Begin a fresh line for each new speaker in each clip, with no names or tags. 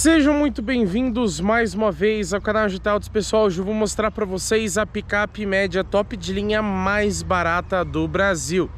Sejam muito bem-vindos mais uma vez ao canal Digital Autos. Pessoal, hoje eu vou mostrar para vocês a picape média top de linha mais barata do Brasil.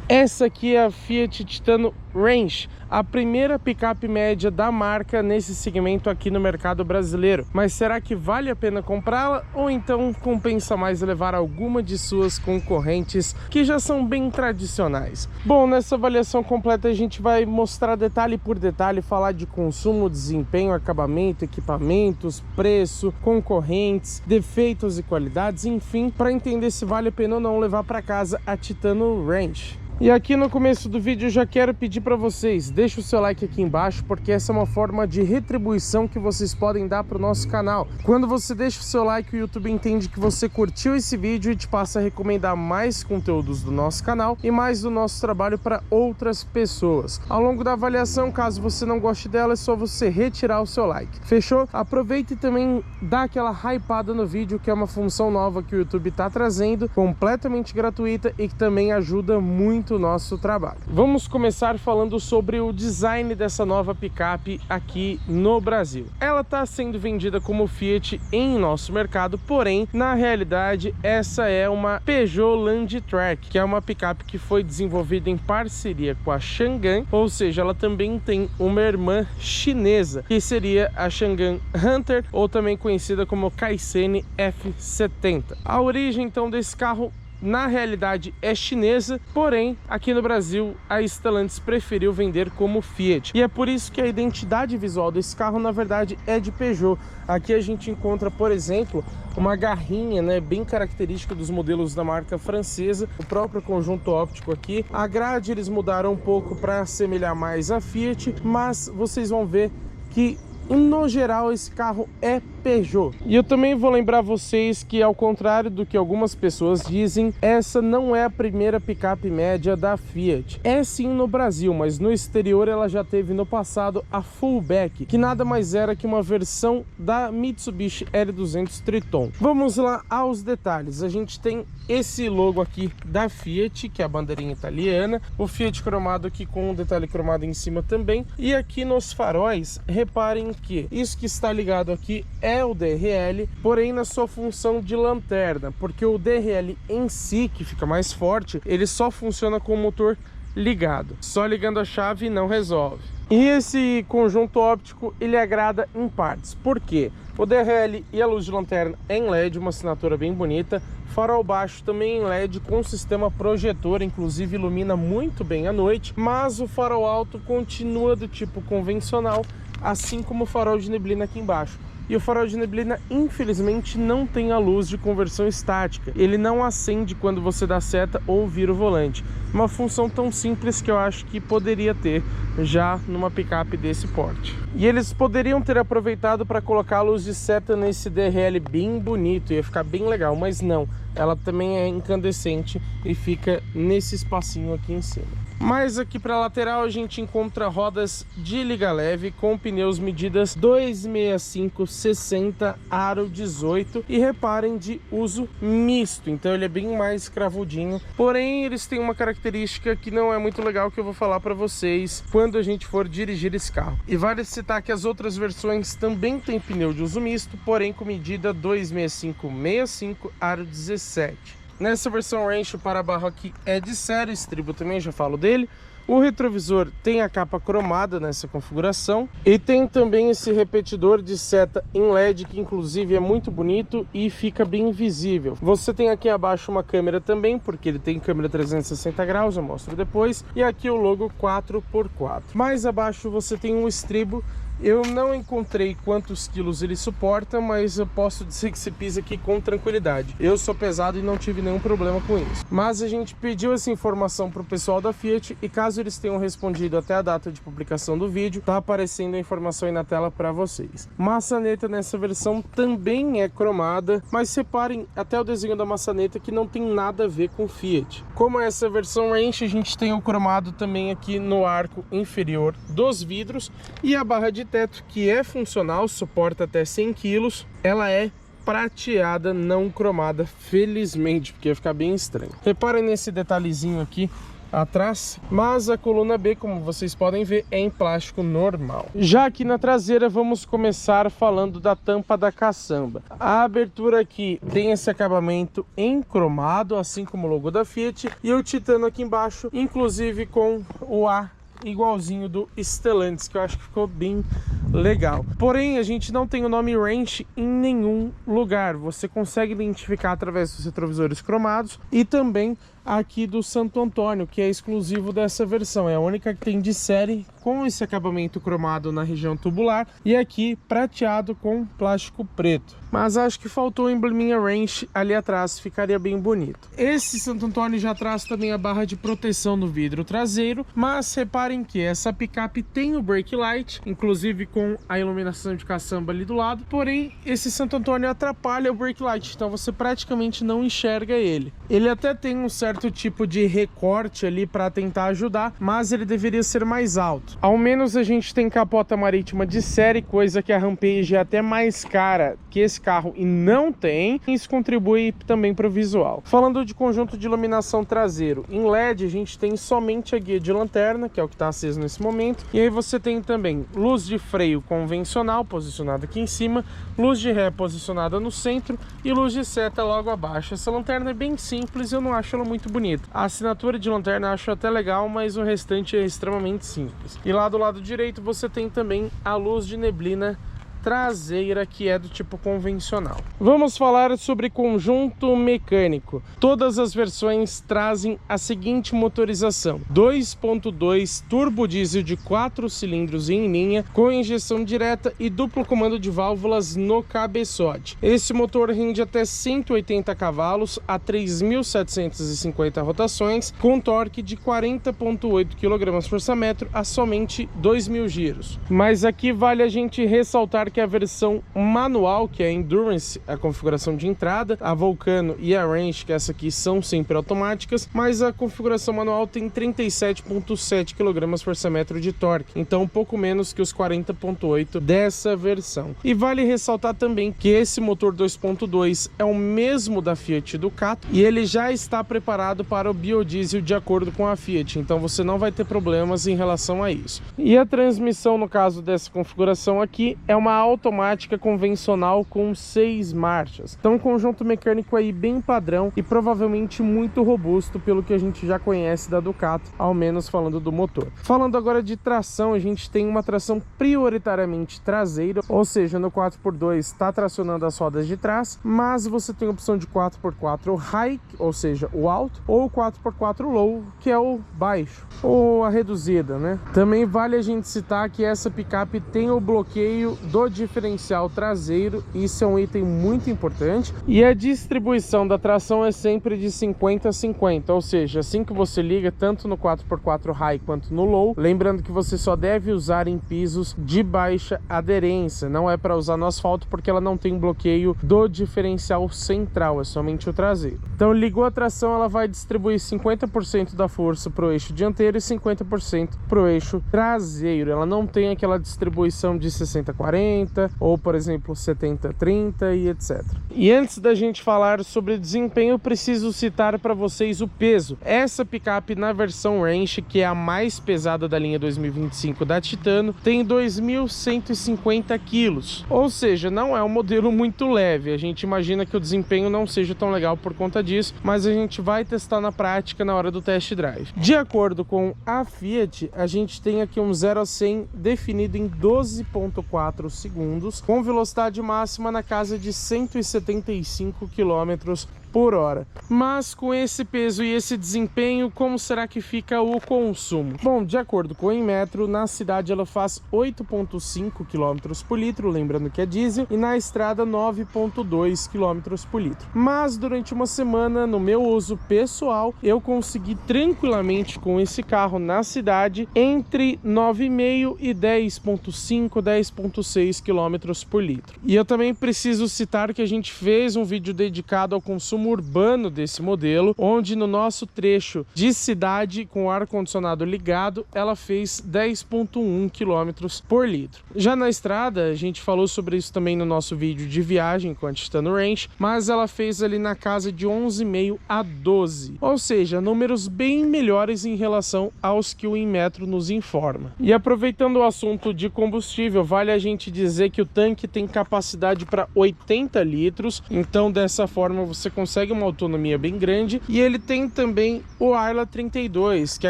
Essa aqui é a Fiat Titano Range, a primeira picape média da marca nesse segmento aqui no mercado brasileiro. Mas será que vale a pena comprá-la ou então compensa mais levar alguma de suas concorrentes que já são bem tradicionais? Bom, nessa avaliação completa a gente vai mostrar detalhe por detalhe, falar de consumo, desempenho, acabamento, equipamentos, preço, concorrentes, defeitos e qualidades, enfim, para entender se vale a pena ou não levar para casa a Titano Range. E aqui no começo do vídeo eu já quero pedir para vocês, deixa o seu like aqui embaixo, porque essa é uma forma de retribuição que vocês podem dar para o nosso canal. Quando você deixa o seu like, o YouTube entende que você curtiu esse vídeo e te passa a recomendar mais conteúdos do nosso canal e mais do nosso trabalho para outras pessoas. Ao longo da avaliação, caso você não goste dela, é só você retirar o seu like. Fechou? Aproveite e também dá aquela hypada no vídeo, que é uma função nova que o YouTube está trazendo, completamente gratuita e que também ajuda muito o nosso trabalho. Vamos começar falando sobre o design dessa nova picape aqui no Brasil. Ela está sendo vendida como Fiat em nosso mercado, porém, na realidade, essa é uma Peugeot Landtrek, que é uma picape que foi desenvolvida em parceria com a Changan, ou seja, ela também tem uma irmã chinesa, que seria a Changan Hunter, ou também conhecida como Kaizen F70. A origem, então, desse carro na realidade é chinesa, porém aqui no Brasil a Stellantis preferiu vender como Fiat. E é por isso que a identidade visual desse carro na verdade é de Peugeot. Aqui a gente encontra, por exemplo, uma garrinha, né, bem característica dos modelos da marca francesa, o próprio conjunto óptico aqui. A grade eles mudaram um pouco para assemelhar mais a Fiat, mas vocês vão ver que no geral esse carro é Peugeot. E eu também vou lembrar vocês que, ao contrário do que algumas pessoas dizem, essa não é a primeira picape média da Fiat. É sim no Brasil, mas no exterior ela já teve no passado a Fullback, que nada mais era que uma versão da Mitsubishi L200 Triton. Vamos lá aos detalhes. A gente tem esse logo aqui da Fiat, que é a bandeirinha italiana, o Fiat cromado aqui com um detalhe cromado em cima também, e aqui nos faróis, reparem que isso que está ligado aqui é o DRL, porém na sua função de lanterna, porque o DRL em si, que fica mais forte, ele só funciona com o motor ligado. Só ligando a chave não resolve. E esse conjunto óptico, ele agrada em partes. Por quê? O DRL e a luz de lanterna em LED, uma assinatura bem bonita. Farol baixo também em LED com sistema projetor, inclusive ilumina muito bem à noite. Mas o farol alto continua do tipo convencional, assim como o farol de neblina aqui embaixo. E o farol de neblina, infelizmente, não tem a luz de conversão estática. Ele não acende quando você dá seta ou vira o volante. Uma função tão simples que eu acho que poderia ter já numa picape desse porte. E eles poderiam ter aproveitado para colocar a luz de seta nesse DRL bem bonito, ia ficar bem legal, mas não. Ela também é incandescente e fica nesse espacinho aqui em cima. Mas aqui para a lateral a gente encontra rodas de liga leve com pneus medidas 265/60 aro 18 e reparem, de uso misto, então ele é bem mais cravudinho, porém eles têm uma característica que não é muito legal, que eu vou falar para vocês quando a gente for dirigir esse carro. E vale citar que as outras versões também têm pneu de uso misto, porém com medida 265/65 aro 17. Nessa versão Range, o para-barro aqui é de série, estribo também, já falo dele. O retrovisor tem a capa cromada nessa configuração e tem também esse repetidor de seta em LED, que inclusive é muito bonito e fica bem visível. Você tem aqui abaixo uma câmera também, porque ele tem câmera 360 graus, eu mostro depois. E aqui o logo 4x4. Mais abaixo você tem um estribo. Eu não encontrei quantos quilos ele suporta, mas eu posso dizer que se pisa aqui com tranquilidade. Eu sou pesado e não tive nenhum problema com isso. Mas a gente pediu essa informação para o pessoal da Fiat e caso eles tenham respondido até a data de publicação do vídeo, tá aparecendo a informação aí na tela para vocês. Maçaneta nessa versão também é cromada, mas reparem até o desenho da maçaneta que não tem nada a ver com Fiat. Como essa versão Range, a gente tem o cromado também aqui no arco inferior dos vidros e a barra de teto, que é funcional, suporta até 100 kg, ela é prateada, não cromada, felizmente, porque ia ficar bem estranho. Reparem nesse detalhezinho aqui atrás, mas a coluna B, como vocês podem ver, é em plástico normal. Já aqui na traseira, vamos começar falando da tampa da caçamba. A abertura aqui tem esse acabamento em cromado, assim como o logo da Fiat, e o titânio aqui embaixo, inclusive com o A igualzinho do Stellantis, que eu acho que ficou bem legal. Porém, a gente não tem o nome Range em nenhum lugar. Você consegue identificar através dos retrovisores cromados e também aqui do Santo Antônio, que é exclusivo dessa versão. É a única que tem de série com esse acabamento cromado na região tubular e aqui prateado com plástico preto. Mas acho que faltou o embleminha Range ali atrás, ficaria bem bonito. Esse Santo Antônio já traz também a barra de proteção no vidro traseiro, mas reparem que essa picape tem o brake light, inclusive com a iluminação de caçamba ali do lado, porém esse Santo Antônio atrapalha o brake light, então você praticamente não enxerga ele. Ele até tem um certo tipo de recorte ali para tentar ajudar, mas ele deveria ser mais alto. Ao menos a gente tem capota marítima de série, coisa que a Rampage é até mais cara que esse carro e não tem. Isso contribui também para o visual. Falando de conjunto de iluminação traseiro, em LED a gente tem somente a guia de lanterna, que é o que está aceso nesse momento, e aí você tem também luz de freio convencional posicionada aqui em cima, luz de ré posicionada no centro e luz de seta logo abaixo. Essa lanterna é bem simples, eu não acho ela muito bonita. A assinatura de lanterna eu acho até legal, mas o restante é extremamente simples. E lá do lado direito você tem também a luz de neblina traseira, que é do tipo convencional. Vamos falar sobre conjunto mecânico. Todas as versões trazem a seguinte motorização: 2.2 turbo diesel de 4 cilindros em linha, com injeção direta e duplo comando de válvulas no cabeçote. Esse motor rende até 180 cavalos a 3.750 rotações, com torque de 40.8 kgfm a somente 2.000 giros. Mas aqui vale a gente ressaltar que a versão manual, que é a Endurance, a configuração de entrada, a Vulcano e a Range, que essa aqui são sempre automáticas, mas a configuração manual tem 37.7 kgfm de torque, então um pouco menos que os 40.8 dessa versão. E vale ressaltar também que esse motor 2.2 é o mesmo da Fiat Ducato e ele já está preparado para o biodiesel de acordo com a Fiat, então você não vai ter problemas em relação a isso. E a transmissão, no caso dessa configuração aqui, é uma automática convencional com 6 marchas. Então um conjunto mecânico aí bem padrão e provavelmente muito robusto pelo que a gente já conhece da Ducato, ao menos falando do motor. Falando agora de tração, a gente tem uma tração prioritariamente traseira, ou seja, no 4x2 está tracionando as rodas de trás, mas você tem a opção de 4x4 High, ou seja, o alto, ou 4x4 Low, que é o baixo, ou a reduzida, né? Também vale a gente citar que essa picape tem o bloqueio do diferencial traseiro, isso é um item muito importante, e a distribuição da tração é sempre de 50-50, ou seja, assim que você liga tanto no 4x4 High quanto no Low, lembrando que você só deve usar em pisos de baixa aderência, não é para usar no asfalto porque ela não tem bloqueio do diferencial central, é somente o traseiro. Então ligou a tração, ela vai distribuir 50% da força para o eixo dianteiro e 50% para o eixo traseiro, ela não tem aquela distribuição de 60-40 ou, por exemplo, 70-30 e etc. E antes da gente falar sobre desempenho, eu preciso citar para vocês o peso. Essa picape na versão Range, que é a mais pesada da linha 2025 da Titano, tem 2.150 quilos, ou seja, não é um modelo muito leve. A gente imagina que o desempenho não seja tão legal por conta disso, mas a gente vai testar na prática na hora do test drive. De acordo com a Fiat, a gente tem aqui um 0 a 100 definido em 12.4 segundos, com velocidade máxima na casa de 175 km por hora. Mas com esse peso e esse desempenho, como será que fica o consumo? Bom, de acordo com o Inmetro, na cidade ela faz 8,5 km por litro, lembrando que é diesel, e na estrada 9,2 km por litro. Mas durante uma semana, no meu uso pessoal, eu consegui tranquilamente com esse carro na cidade entre 9,5 e 10,5, 10,6 km por litro. E eu também preciso citar que a gente fez um vídeo dedicado ao consumo consumo urbano desse modelo, onde no nosso trecho de cidade com o ar-condicionado ligado, ela fez 10,1 km por litro. Já na estrada, a gente falou sobre isso também no nosso vídeo de viagem com a Titano Range, mas ela fez ali na casa de 11,5 a 12, ou seja, números bem melhores em relação aos que o Inmetro nos informa. E aproveitando o assunto de combustível, vale a gente dizer que o tanque tem capacidade para 80 litros, então dessa forma você consegue uma autonomia bem grande. E ele tem também o Arla 32, que é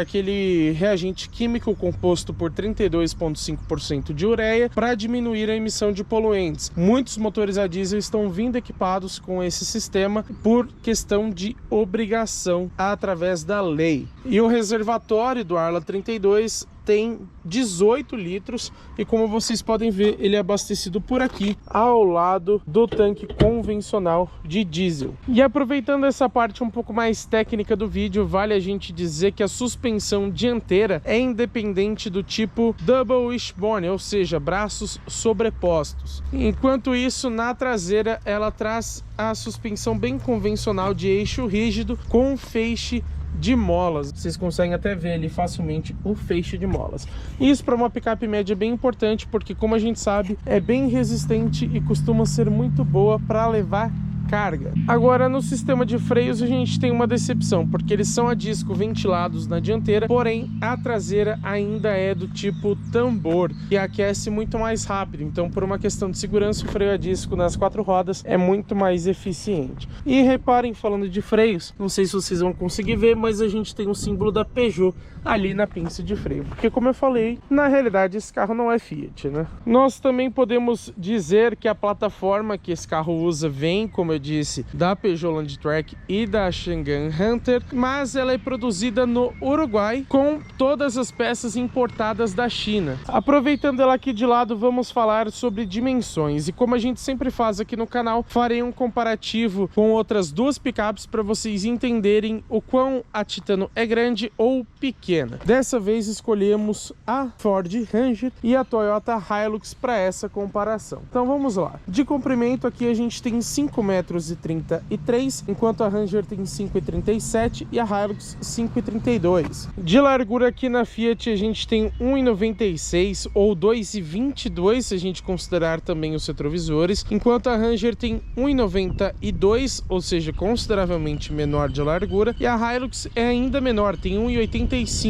aquele reagente químico composto por 32,5% de ureia para diminuir a emissão de poluentes. Muitos motores a diesel estão vindo equipados com esse sistema por questão de obrigação através da lei. E o reservatório do Arla 32 tem 18 litros e, como vocês podem ver, ele é abastecido por aqui ao lado do tanque convencional de diesel. E aproveitando essa parte um pouco mais técnica do vídeo, vale a gente dizer que a suspensão dianteira é independente do tipo Double Wishbone, ou seja, braços sobrepostos. Enquanto isso, na traseira ela traz a suspensão bem convencional de eixo rígido com feixe de molas. Vocês conseguem até ver ali facilmente o feixe de molas. Isso para uma picape média é bem importante, porque, como a gente sabe, é bem resistente e costuma ser muito boa para levar carga. Agora, no sistema de freios a gente tem uma decepção, porque eles são a disco ventilados na dianteira, porém a traseira ainda é do tipo tambor, que aquece muito mais rápido. Então, por uma questão de segurança, o freio a disco nas 4 rodas é muito mais eficiente. E reparem, falando de freios, não sei se vocês vão conseguir ver, mas a gente tem o símbolo da Peugeot ali na pinça de freio, porque, como eu falei, na realidade esse carro não é Fiat, né? Nós também podemos dizer que a plataforma que esse carro usa vem, como eu disse, da Peugeot Landtrek e da Changan Hunter, mas ela é produzida no Uruguai com todas as peças importadas da China. Aproveitando ela aqui de lado, vamos falar sobre dimensões, e como a gente sempre faz aqui no canal, farei um comparativo com outras duas picapes para vocês entenderem o quão a Titano é grande ou pequena. Dessa vez escolhemos a Ford Ranger e a Toyota Hilux para essa comparação. Então vamos lá. De comprimento aqui a gente tem 5,33 m, enquanto a Ranger tem 5,37 e a Hilux 5,32. De largura aqui na Fiat a gente tem 1,96 ou 2,22 se a gente considerar também os retrovisores, enquanto a Ranger tem 1,92, ou seja, consideravelmente menor de largura, e a Hilux é ainda menor, tem 1,85.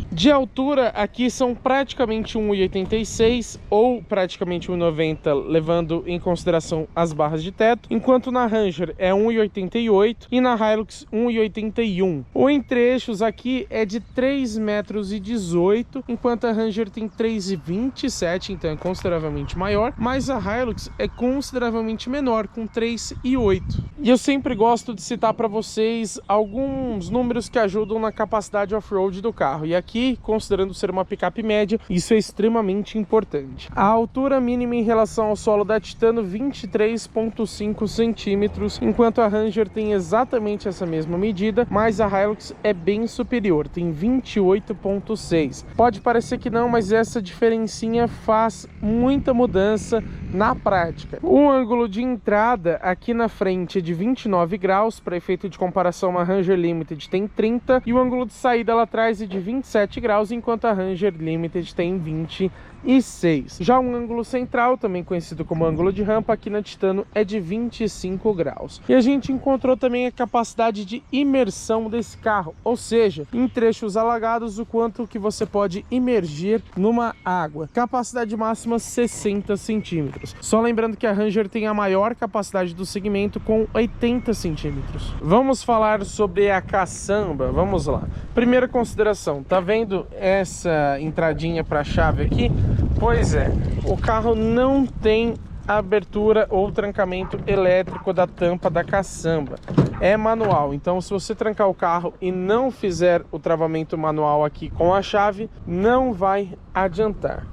De altura aqui são praticamente 1,86 ou praticamente 1,90, levando em consideração as barras de teto, enquanto na Ranger é 1,88 e na Hilux 1,81. O entre-eixos aqui é de 3,18 metros, enquanto a Ranger tem 3,27, então é consideravelmente maior, mas a Hilux é consideravelmente menor, com 3,8. E eu sempre gosto de citar para vocês alguns números que ajudam na capacidade off-road do carro, e aqui, considerando ser uma picape média, isso é extremamente importante. A altura mínima em relação ao solo da Titano, 23,5 centímetros, enquanto a Ranger tem exatamente essa mesma medida, mas a Hilux é bem superior, tem 28,6. Pode parecer que não, mas essa diferencinha faz muita mudança na prática. O ângulo de entrada aqui na frente é de 29 graus, para efeito de comparação a Ranger Limited tem 30, e o ângulo de saída lá atrás é de 27 graus, enquanto a Ranger Limited tem 26. Já um ângulo central, também conhecido como ângulo de rampa, aqui na Titano é de 25 graus. E a gente encontrou também a capacidade de imersão desse carro, ou seja, em trechos alagados, o quanto que você pode imergir numa água. Capacidade máxima 60 centímetros. Só lembrando que a Ranger tem a maior capacidade do segmento, com 80 centímetros. Vamos falar sobre a caçamba, vamos lá. Primeira consideração, tá vendo essa entradinha para a chave aqui? Pois é, o carro não tem abertura ou trancamento elétrico da tampa da caçamba. É manual, então se você trancar o carro e não fizer o travamento manual aqui com a chave, não vai adiantar.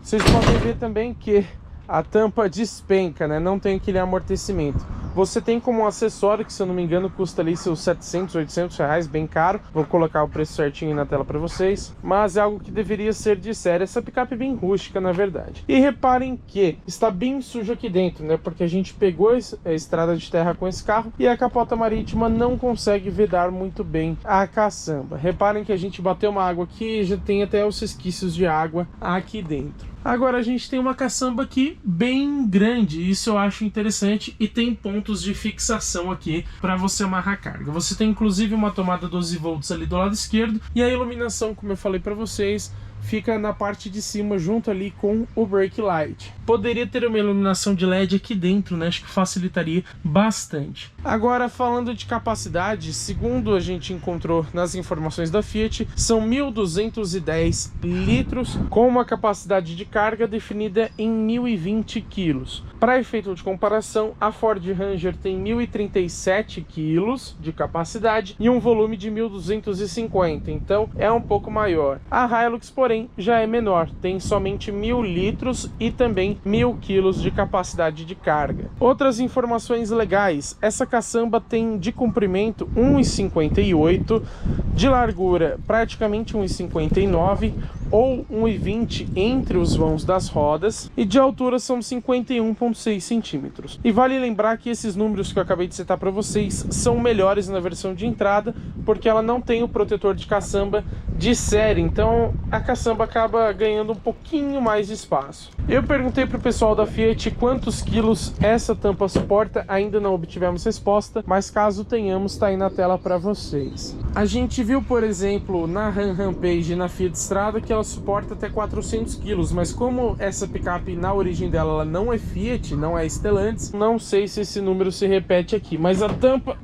Vocês podem ver também que a tampa despenca, né? Não tem aquele amortecimento. Você tem como um acessório que, se eu não me engano, custa ali seus 700, 800 reais, bem caro. Vou colocar o preço certinho aí na tela para vocês, mas é algo que deveria ser de série. Essa picape é bem rústica, na verdade. E reparem que está bem sujo aqui dentro, né? Porque a gente pegou a estrada de terra com esse carro e a capota marítima não consegue vedar muito bem a caçamba. Reparem que a gente bateu uma água aqui e já tem até os resquícios de água aqui dentro. Agora a gente tem uma caçamba aqui bem grande, isso eu acho interessante, e tem pontos de fixação aqui para você amarrar a carga. Você tem inclusive uma tomada 12 volts ali do lado esquerdo, e a iluminação, como eu falei para vocês, fica na parte de cima junto ali com o brake light. Poderia ter uma iluminação de LED aqui dentro, né? Acho que facilitaria bastante. Agora, falando de capacidade, segundo a gente encontrou nas informações da Fiat, são 1.210 litros com uma capacidade de carga definida em 1.020 quilos. Para efeito de comparação, a Ford Ranger tem 1.037 quilos de capacidade e um volume de 1.250, então é um pouco maior. A Hilux, porém, já é menor, tem somente 1.000 litros e também 1.000 quilos de capacidade de carga. Outras informações legais: essa caçamba tem de comprimento 1,58, de largura praticamente 1,59 ou 1,20 entre os vãos das rodas, e de altura são 51,6 centímetros. E vale lembrar que esses números que eu acabei de citar para vocês são melhores na versão de entrada, porque ela não tem o protetor de caçamba de série, então a caçamba acaba ganhando um pouquinho mais de espaço. Eu perguntei para o pessoal da Fiat quantos quilos essa tampa suporta, ainda não obtivemos resposta, mas caso tenhamos, está aí na tela para vocês. A gente viu, por exemplo, na Rampage e na Fiat Strada que ela suporta até 400 quilos, mas como essa picape na origem dela ela não é Fiat, não é Stellantis, não sei se esse número se repete aqui, mas a tampa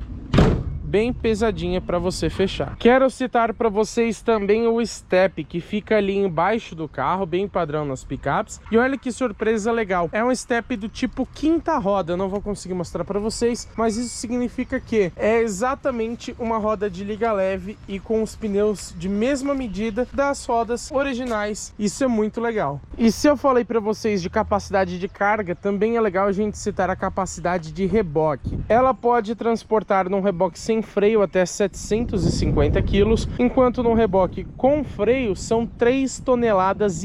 bem pesadinha para você fechar. Quero citar para vocês também o step, que fica ali embaixo do carro, bem padrão nas picapes. E olha que surpresa legal, é um step do tipo quinta roda. Eu não vou conseguir mostrar para vocês, mas isso significa que é exatamente uma roda de liga leve e com os pneus de mesma medida das rodas originais. Isso é muito legal. E se eu falei para vocês de capacidade de carga, também é legal a gente citar a capacidade de reboque. Ela pode transportar num reboque sem freio até 750 quilos, enquanto no reboque com freio são 3,5 toneladas.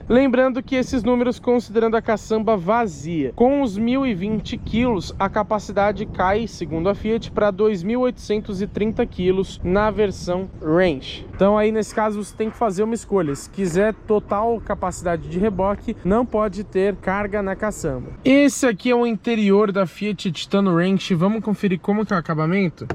Lembrando que esses números considerando a caçamba vazia. Com os 1.020 quilos, a capacidade cai, segundo a Fiat, para 2.830 quilos na versão Range. Então aí nesse caso você tem que fazer uma escolha. Se quiser total capacidade de reboque, não pode ter carga na caçamba. Esse aqui é o interior da Fiat Titano Range. Vamos conferir como que é o acabamento?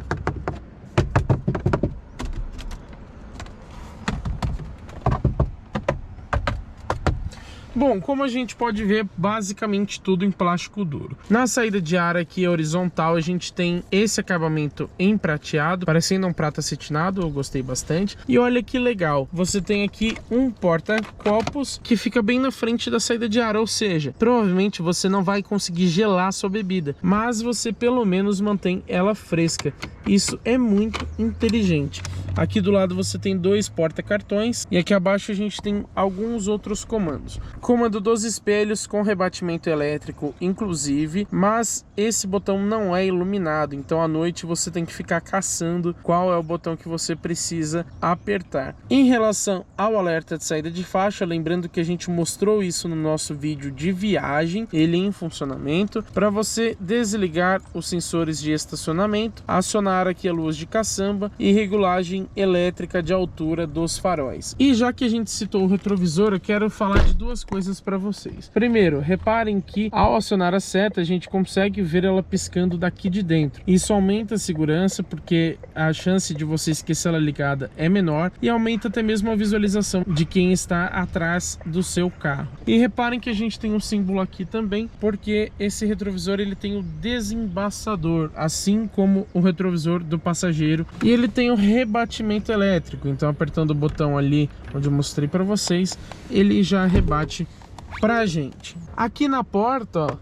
Bom, como a gente pode ver, basicamente tudo em plástico duro. Na saída de ar aqui horizontal, a gente tem esse acabamento em prateado, parecendo um prata acetinado, eu gostei bastante. E olha que legal, você tem aqui um porta-copos que fica bem na frente da saída de ar, ou seja, provavelmente você não vai conseguir gelar sua bebida, mas você pelo menos mantém ela fresca. Isso é muito inteligente. Aqui do lado você tem dois porta-cartões e aqui abaixo a gente tem alguns outros comandos. Comando dos espelhos com rebatimento elétrico inclusive, mas esse botão não é iluminado, então à noite você tem que ficar caçando qual é o botão que você precisa apertar. Em relação ao alerta de saída de faixa, lembrando que a gente mostrou isso no nosso vídeo de viagem, ele em funcionamento, para você desligar os sensores de estacionamento, acionar aqui a luz de caçamba e regulagem elétrica de altura dos faróis. E já que a gente citou o retrovisor, eu quero falar de duas coisas para vocês. Primeiro, reparem que ao acionar a seta a gente consegue ver ela piscando daqui de dentro. Isso aumenta a segurança porque a chance de você esquecer ela ligada é menor e aumenta até mesmo a visualização de quem está atrás do seu carro. E reparem que a gente tem um símbolo aqui também, porque esse retrovisor ele tem o desembaçador, assim como o retrovisor do passageiro, e ele tem o rebatimento elétrico, então apertando o botão ali onde eu mostrei para vocês, ele já rebate pra gente. Aqui na porta, ó,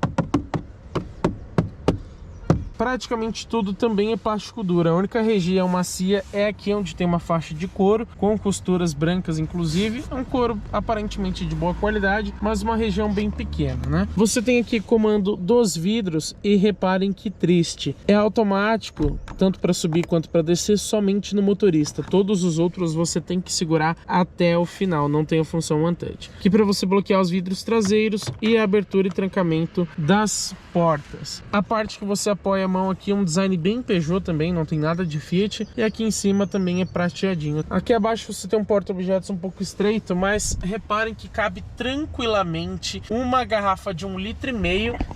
praticamente tudo também é plástico duro. A única região macia é aqui onde tem uma faixa de couro, com costuras brancas inclusive. É um couro aparentemente de boa qualidade, mas uma região bem pequena, né? Você tem aqui comando dos vidros e reparem que triste. É automático, tanto para subir quanto para descer, somente no motorista. Todos os outros você tem que segurar até o final, não tem a função One Touch. Aqui para você bloquear os vidros traseiros e a abertura e trancamento das portas. A parte que você apoia a mão aqui é um design bem Peugeot também, não tem nada de Fiat, e aqui em cima também é prateadinho. Aqui abaixo você tem um porta-objetos um pouco estreito, mas reparem que cabe tranquilamente uma garrafa de 1,5 litro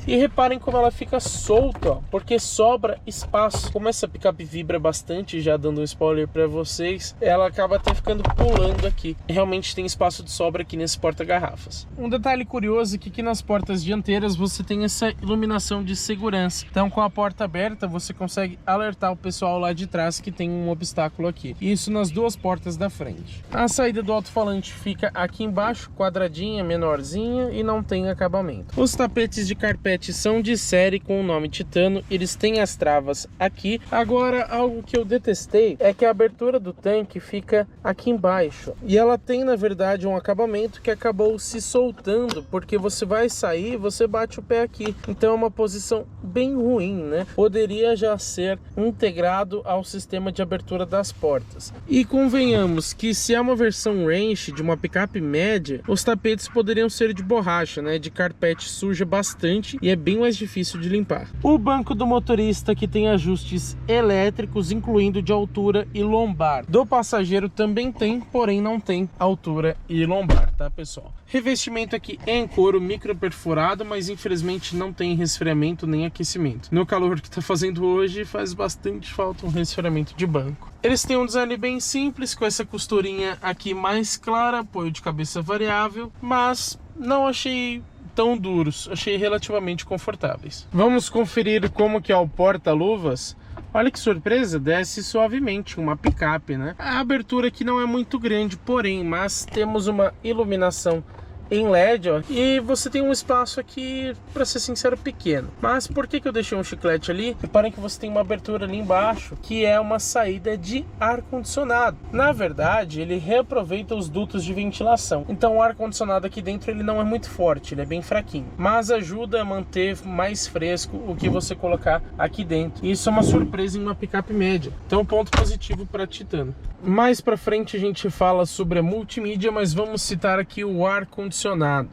e reparem como ela fica solta, ó, porque sobra espaço. Como essa picape vibra bastante, já dando um spoiler para vocês, ela acaba até ficando pulando aqui. Realmente tem espaço de sobra aqui nesse porta-garrafas. Um detalhe curioso é que aqui nas portas dianteiras você tem essa iluminação de segurança. Então com a porta aberta você consegue alertar o pessoal lá de trás que tem um obstáculo aqui. Isso nas duas portas da frente. A saída do alto-falante fica aqui embaixo, quadradinha, menorzinha e não tem acabamento. Os tapetes de carpete são de série com o nome Titano, eles têm as travas aqui. Agora, algo que eu detestei é que a abertura do tanque fica aqui embaixo. E ela tem, na verdade, um acabamento que acabou se soltando, porque você vai sair, você bate o pé aqui. Então é uma posição bem ruim, né? Poderia já ser integrado ao sistema de abertura das portas. E convenhamos que se é uma versão range de uma picape média, os tapetes poderiam ser de borracha, né? De carpete suja bastante e é bem mais difícil de limpar. O banco do motorista que tem ajustes elétricos, incluindo de altura e lombar. Do passageiro também tem, porém não tem altura e lombar, tá, pessoal? Revestimento aqui é em couro micro perfurado, mas infelizmente não tem resfriamento nem aquecimento. No calor que tá fazendo hoje, faz bastante falta um resfriamento de banco. Eles têm um design bem simples, com essa costurinha aqui mais clara, apoio de cabeça variável, mas não achei tão duros, achei relativamente confortáveis. Vamos conferir como que é o porta-luvas. Olha que surpresa, desce suavemente, uma picape, né? A abertura aqui não é muito grande, porém, mas temos uma iluminação em LED, ó, e você tem um espaço aqui, para ser sincero, pequeno. Mas por que eu deixei um chiclete ali? Reparem que você tem uma abertura ali embaixo, que é uma saída de ar-condicionado. Na verdade, ele reaproveita os dutos de ventilação. Então o ar-condicionado aqui dentro ele não é muito forte, ele é bem fraquinho. Mas ajuda a manter mais fresco o que você colocar aqui dentro. E isso é uma surpresa em uma picape média. Então ponto positivo para Titano. Mais para frente a gente fala sobre a multimídia, mas vamos citar aqui o ar-condicionado.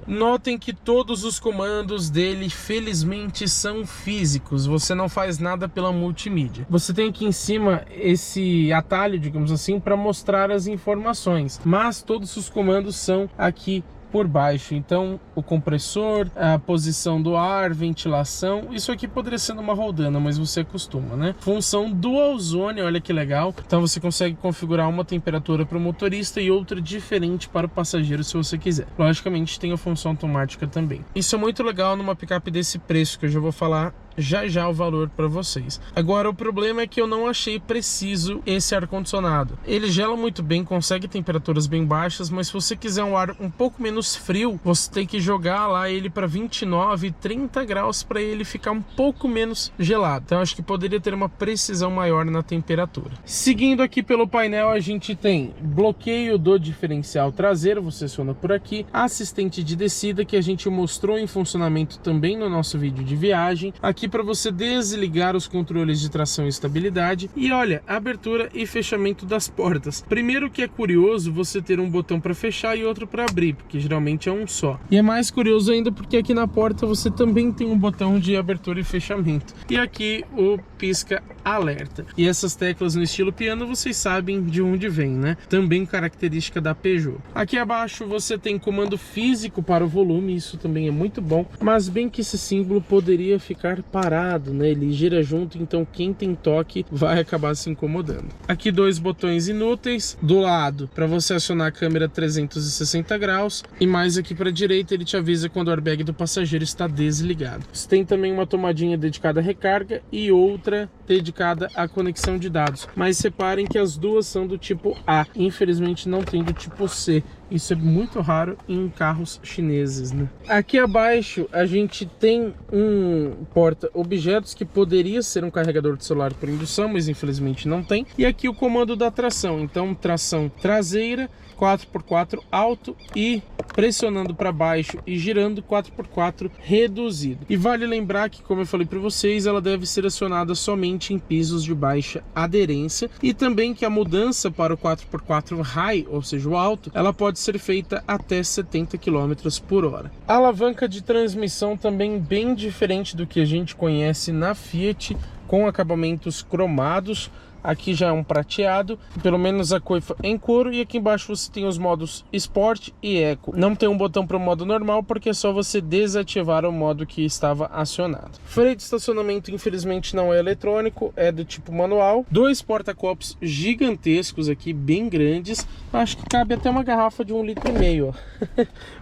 Notem que todos os comandos dele, felizmente, são físicos. Você não faz nada pela multimídia. Você tem aqui em cima esse atalho, digamos assim, para mostrar as informações. Mas todos os comandos são aqui por baixo. Então o compressor, a posição do ar, ventilação, isso aqui poderia ser numa roldana, mas você acostuma, né? Função dual zone, olha que legal. Então você consegue configurar uma temperatura para o motorista e outra diferente para o passageiro se você quiser. Logicamente tem a função automática também. Isso é muito legal numa picape desse preço, que eu já vou falar já o valor para vocês. Agora o problema é que eu não achei preciso esse ar-condicionado. Ele gela muito bem, consegue temperaturas bem baixas, mas se você quiser um ar um pouco menos frio, você tem que jogar lá ele para 29, 30 graus para ele ficar um pouco menos gelado. Então acho que poderia ter uma precisão maior na temperatura. Seguindo aqui pelo painel, a gente tem bloqueio do diferencial traseiro, você aciona por aqui, assistente de descida que a gente mostrou em funcionamento também no nosso vídeo de viagem. Aqui para você desligar os controles de tração e estabilidade, e olha, abertura e fechamento das portas. Primeiro que é curioso você ter um botão para fechar e outro para abrir, porque geralmente é um só. E é mais curioso ainda porque aqui na porta você também tem um botão de abertura e fechamento. E aqui o pisca alerta. E essas teclas no estilo piano vocês sabem de onde vem, né? Também característica da Peugeot. Aqui abaixo você tem comando físico para o volume, isso também é muito bom, mas bem que esse símbolo poderia ficar parado, né? Ele gira junto, então quem tem toque vai acabar se incomodando. Aqui dois botões inúteis, do lado para você acionar a câmera 360 graus e mais aqui para a direita ele te avisa quando o airbag do passageiro está desligado. Você tem também uma tomadinha dedicada à recarga e outra dedicada à conexão de dados, mas reparem que as duas são do tipo A, infelizmente não tem do tipo C, Isso é muito raro em carros chineses, né? Aqui abaixo a gente tem um porta-objetos que poderia ser um carregador de celular por indução, mas infelizmente não tem. E aqui o comando da tração, então tração traseira, 4x4 alto e pressionando para baixo e girando 4x4 reduzido. E vale lembrar que, como eu falei para vocês, ela deve ser acionada somente em pisos de baixa aderência e também que a mudança para o 4x4 high, ou seja, o alto, ela pode ser feita até 70 km por hora. A alavanca de transmissão também bem diferente do que a gente conhece na Fiat, com acabamentos cromados. Aqui já é um prateado, pelo menos a coifa em couro, e aqui embaixo você tem os modos Sport e Eco. Não tem um botão para o modo normal, porque é só você desativar o modo que estava acionado. Freio de estacionamento infelizmente não é eletrônico, é do tipo manual. Dois porta-copos gigantescos aqui, bem grandes. Acho que cabe até uma garrafa de 1,5 litro.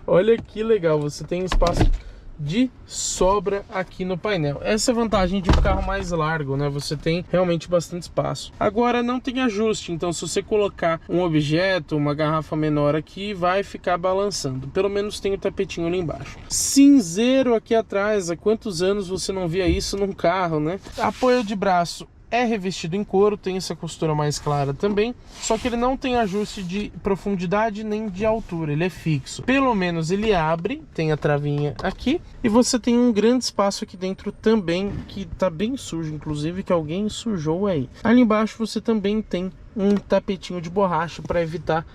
Olha que legal, você tem espaço de sobra aqui no painel. Essa é a vantagem de um carro mais largo, né? Você tem realmente bastante espaço. Agora não tem ajuste, então se você colocar um objeto, uma garrafa menor aqui, vai ficar balançando. Pelo menos tem o tapetinho ali embaixo. Cinzeiro aqui atrás. Há quantos anos você não via isso num carro, né? Apoio de braço é revestido em couro, tem essa costura mais clara também, só que ele não tem ajuste de profundidade nem de altura, ele é fixo. Pelo menos ele abre, tem a travinha aqui, e você tem um grande espaço aqui dentro também, que tá bem sujo, inclusive, que alguém sujou aí. Ali embaixo você também tem um tapetinho de borracha para evitar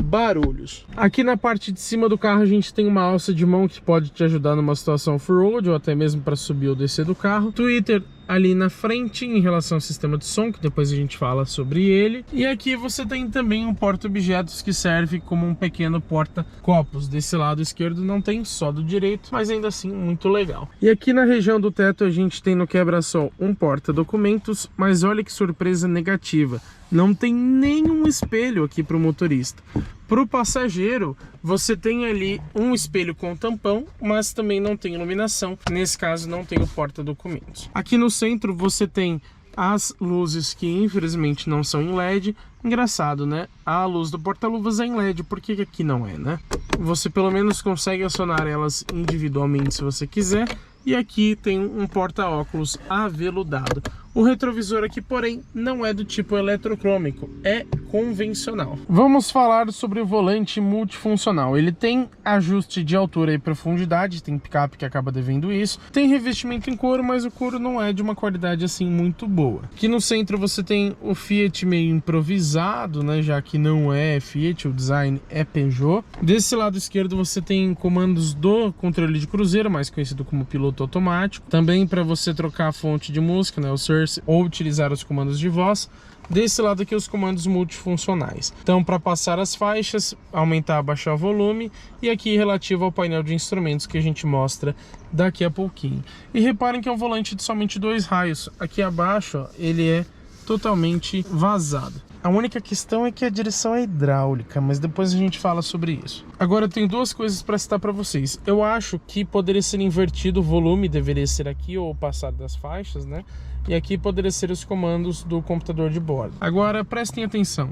barulhos. Aqui na parte de cima do carro a gente tem uma alça de mão que pode te ajudar numa situação off-road ou até mesmo para subir ou descer do carro. Twitter ali na frente em relação ao sistema de som, que depois a gente fala sobre ele. E aqui você tem também um porta-objetos que serve como um pequeno porta-copos. Desse lado esquerdo não tem, só do direito, mas ainda assim muito legal. E aqui na região do teto a gente tem no quebra-sol um porta-documentos, mas olha que surpresa negativa. Não tem nenhum espelho aqui para o motorista. Para o passageiro, você tem ali um espelho com tampão, mas também não tem iluminação. Nesse caso, não tem o porta-documentos. Aqui no centro, você tem as luzes que infelizmente não são em LED. Engraçado, né? A luz do porta-luvas é em LED, por que aqui não é, né? Você pelo menos consegue acionar elas individualmente se você quiser. E aqui tem um porta-óculos aveludado. O retrovisor aqui, porém, não é do tipo eletrocrômico, é convencional. Vamos falar sobre o volante multifuncional. Ele tem ajuste de altura e profundidade, tem picape que acaba devendo isso. Tem revestimento em couro, mas o couro não é de uma qualidade assim muito boa. Aqui no centro você tem o Fiat meio improvisado, né, já que não é Fiat, o design é Peugeot. Desse lado esquerdo você tem comandos do controle de cruzeiro, mais conhecido como piloto automático. Também para você trocar a fonte de música, né, o Source, ou utilizar os comandos de voz. Desse lado aqui os comandos multifuncionais. Então para passar as faixas, aumentar, abaixar o volume, e aqui relativo ao painel de instrumentos que a gente mostra daqui a pouquinho. E reparem que é um volante de somente 2 raios. Aqui abaixo, ó, ele é totalmente vazado. A única questão é que a direção é hidráulica, mas depois a gente fala sobre isso. Agora eu tenho duas coisas para citar para vocês. Eu acho que poderia ser invertido o volume, deveria ser aqui ou passar das faixas, né? E aqui poderia ser os comandos do computador de bordo. Agora prestem atenção.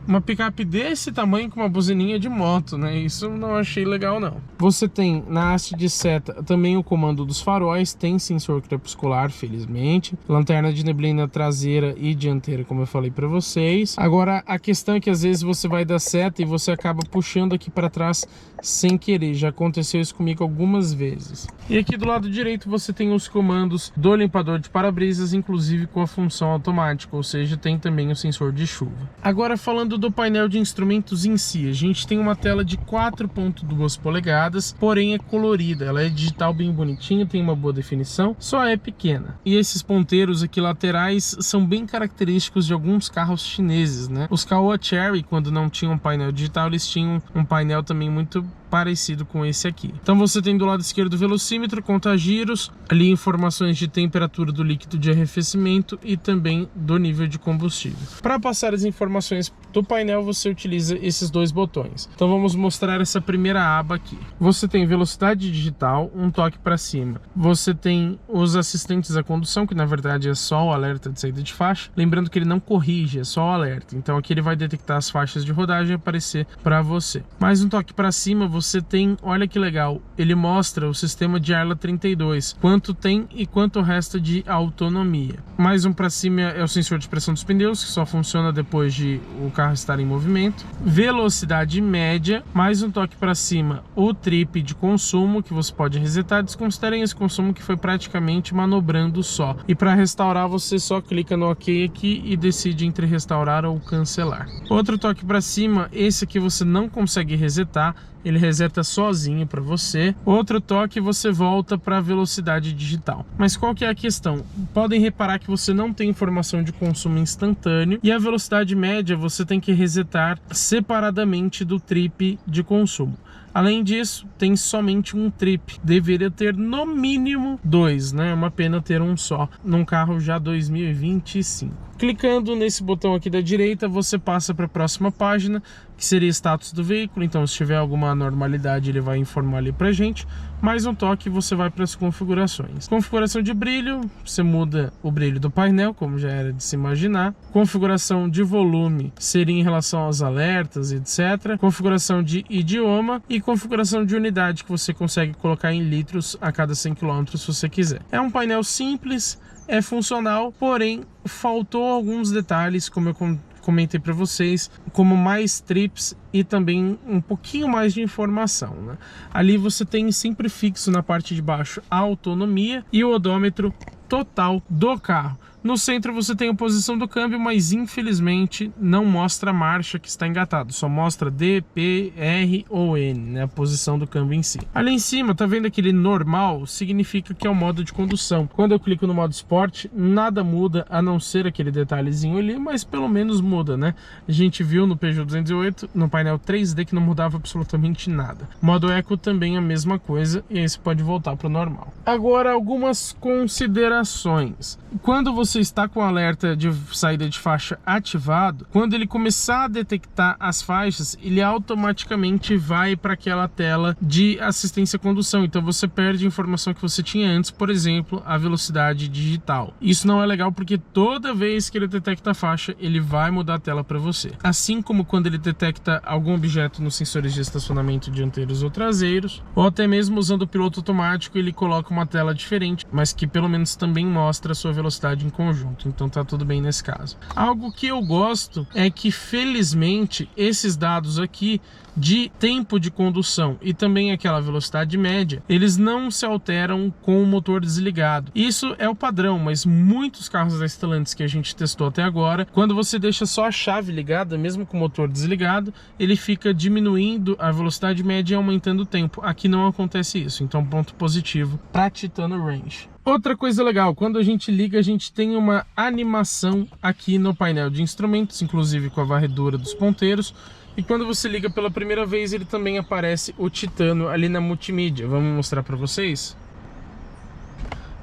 Uma picape desse tamanho com uma buzininha de moto, né? Isso não achei legal, não. Você tem na haste de seta também o comando dos faróis, tem sensor crepuscular, felizmente. Lanterna de neblina traseira e dianteira, como eu falei para vocês. Agora, a questão é que às vezes você vai dar seta e você acaba puxando aqui para trás sem querer. Já aconteceu isso comigo algumas vezes. E aqui do lado direito você tem os comandos do limpador de para-brisas, inclusive com a função automática, ou seja, tem também o sensor de chuva. Agora falando do painel de instrumentos em si, a gente tem uma tela de 4.2 polegadas, porém é colorida, ela é digital bem bonitinha, tem uma boa definição, só é pequena. E esses ponteiros aqui laterais são bem característicos de alguns carros chineses, né? Os Caoa Chery, quando não tinham painel digital, eles tinham um painel também muito parecido com esse aqui. Então você tem do lado esquerdo o velocímetro, conta giros, ali informações de temperatura do líquido de arrefecimento e também do nível de combustível. Para passar as informações do painel, você utiliza esses dois botões. Então vamos mostrar essa primeira aba aqui. Você tem velocidade digital, um toque para cima. Você tem os assistentes à condução, que na verdade é só o alerta de saída de faixa. Lembrando que ele não corrige, é só o alerta. Então aqui ele vai detectar as faixas de rodagem e aparecer para você. Mais um toque para cima, você tem, olha que legal, ele mostra o sistema de Arla 32, quanto tem e quanto resta de autonomia. Mais um para cima é o sensor de pressão dos pneus, que só funciona depois de o carro estar em movimento. Velocidade média, mais um toque para cima, o trip de consumo, que você pode resetar. Desconsiderem esse consumo que foi praticamente manobrando só. E para restaurar, você só clica no OK aqui e decide entre restaurar ou cancelar. Outro toque para cima, esse aqui você não consegue resetar, ele reseta sozinho para você. Outro toque, você volta para a velocidade digital. Mas qual que é a questão? Podem reparar que você não tem informação de consumo instantâneo e a velocidade média você tem que resetar separadamente do trip de consumo. Além disso, tem somente um trip. Deveria ter no mínimo 2, né? É uma pena ter um só num carro já 2025. Clicando nesse botão aqui da direita, você passa para a próxima página, que seria status do veículo. Então, se tiver alguma anormalidade, ele vai informar ali pra gente. Mais um toque, você vai para as configurações. Configuração de brilho, você muda o brilho do painel, como já era de se imaginar. Configuração de volume seria em relação aos alertas, etc. Configuração de idioma e configuração de unidade, que você consegue colocar em litros a cada 100 km se você quiser. É um painel simples, é funcional, porém faltou alguns detalhes, como eu comentei para vocês, como mais trips e também um pouquinho mais de informação, né? Ali você tem sempre fixo na parte de baixo a autonomia e o odômetro total do carro. No centro você tem a posição do câmbio, mas infelizmente não mostra a marcha que está engatado, só mostra D, P, R ou N, né, a posição do câmbio em si. Ali em cima, tá vendo aquele normal? Significa que é o modo de condução. Quando eu clico no modo Sport, nada muda, a não ser aquele detalhezinho ali, mas pelo menos muda, né? A gente viu no Peugeot 208, no painel 3D, que não mudava absolutamente nada. Modo Eco também é a mesma coisa, e aí você pode voltar para o normal. Agora, algumas considerações. Quando você está com o alerta de saída de faixa ativado, quando ele começar a detectar as faixas, ele automaticamente vai para aquela tela de assistência à condução. Então você perde a informação que você tinha antes, por exemplo, a velocidade digital. Isso não é legal porque toda vez que ele detecta a faixa, ele vai mudar a tela para você. Assim como quando ele detecta algum objeto nos sensores de estacionamento dianteiros ou traseiros, ou até mesmo usando o piloto automático, ele coloca uma tela diferente, mas que pelo menos também mostra a sua velocidade em conjunto. Então tá tudo bem nesse caso. Algo que eu gosto é que, felizmente, esses dados aqui de tempo de condução e também aquela velocidade média, eles não se alteram com o motor desligado. Isso é o padrão, mas muitos carros da Stellantis que a gente testou até agora, quando você deixa só a chave ligada, mesmo com o motor desligado, ele fica diminuindo a velocidade média e aumentando o tempo. Aqui não acontece isso, então ponto positivo para Titano Range. Outra coisa legal, quando a gente liga, a gente tem uma animação aqui no painel de instrumentos, inclusive com a varredura dos ponteiros. E quando você liga pela primeira vez, ele também aparece o Titano ali na multimídia. Vamos mostrar para vocês?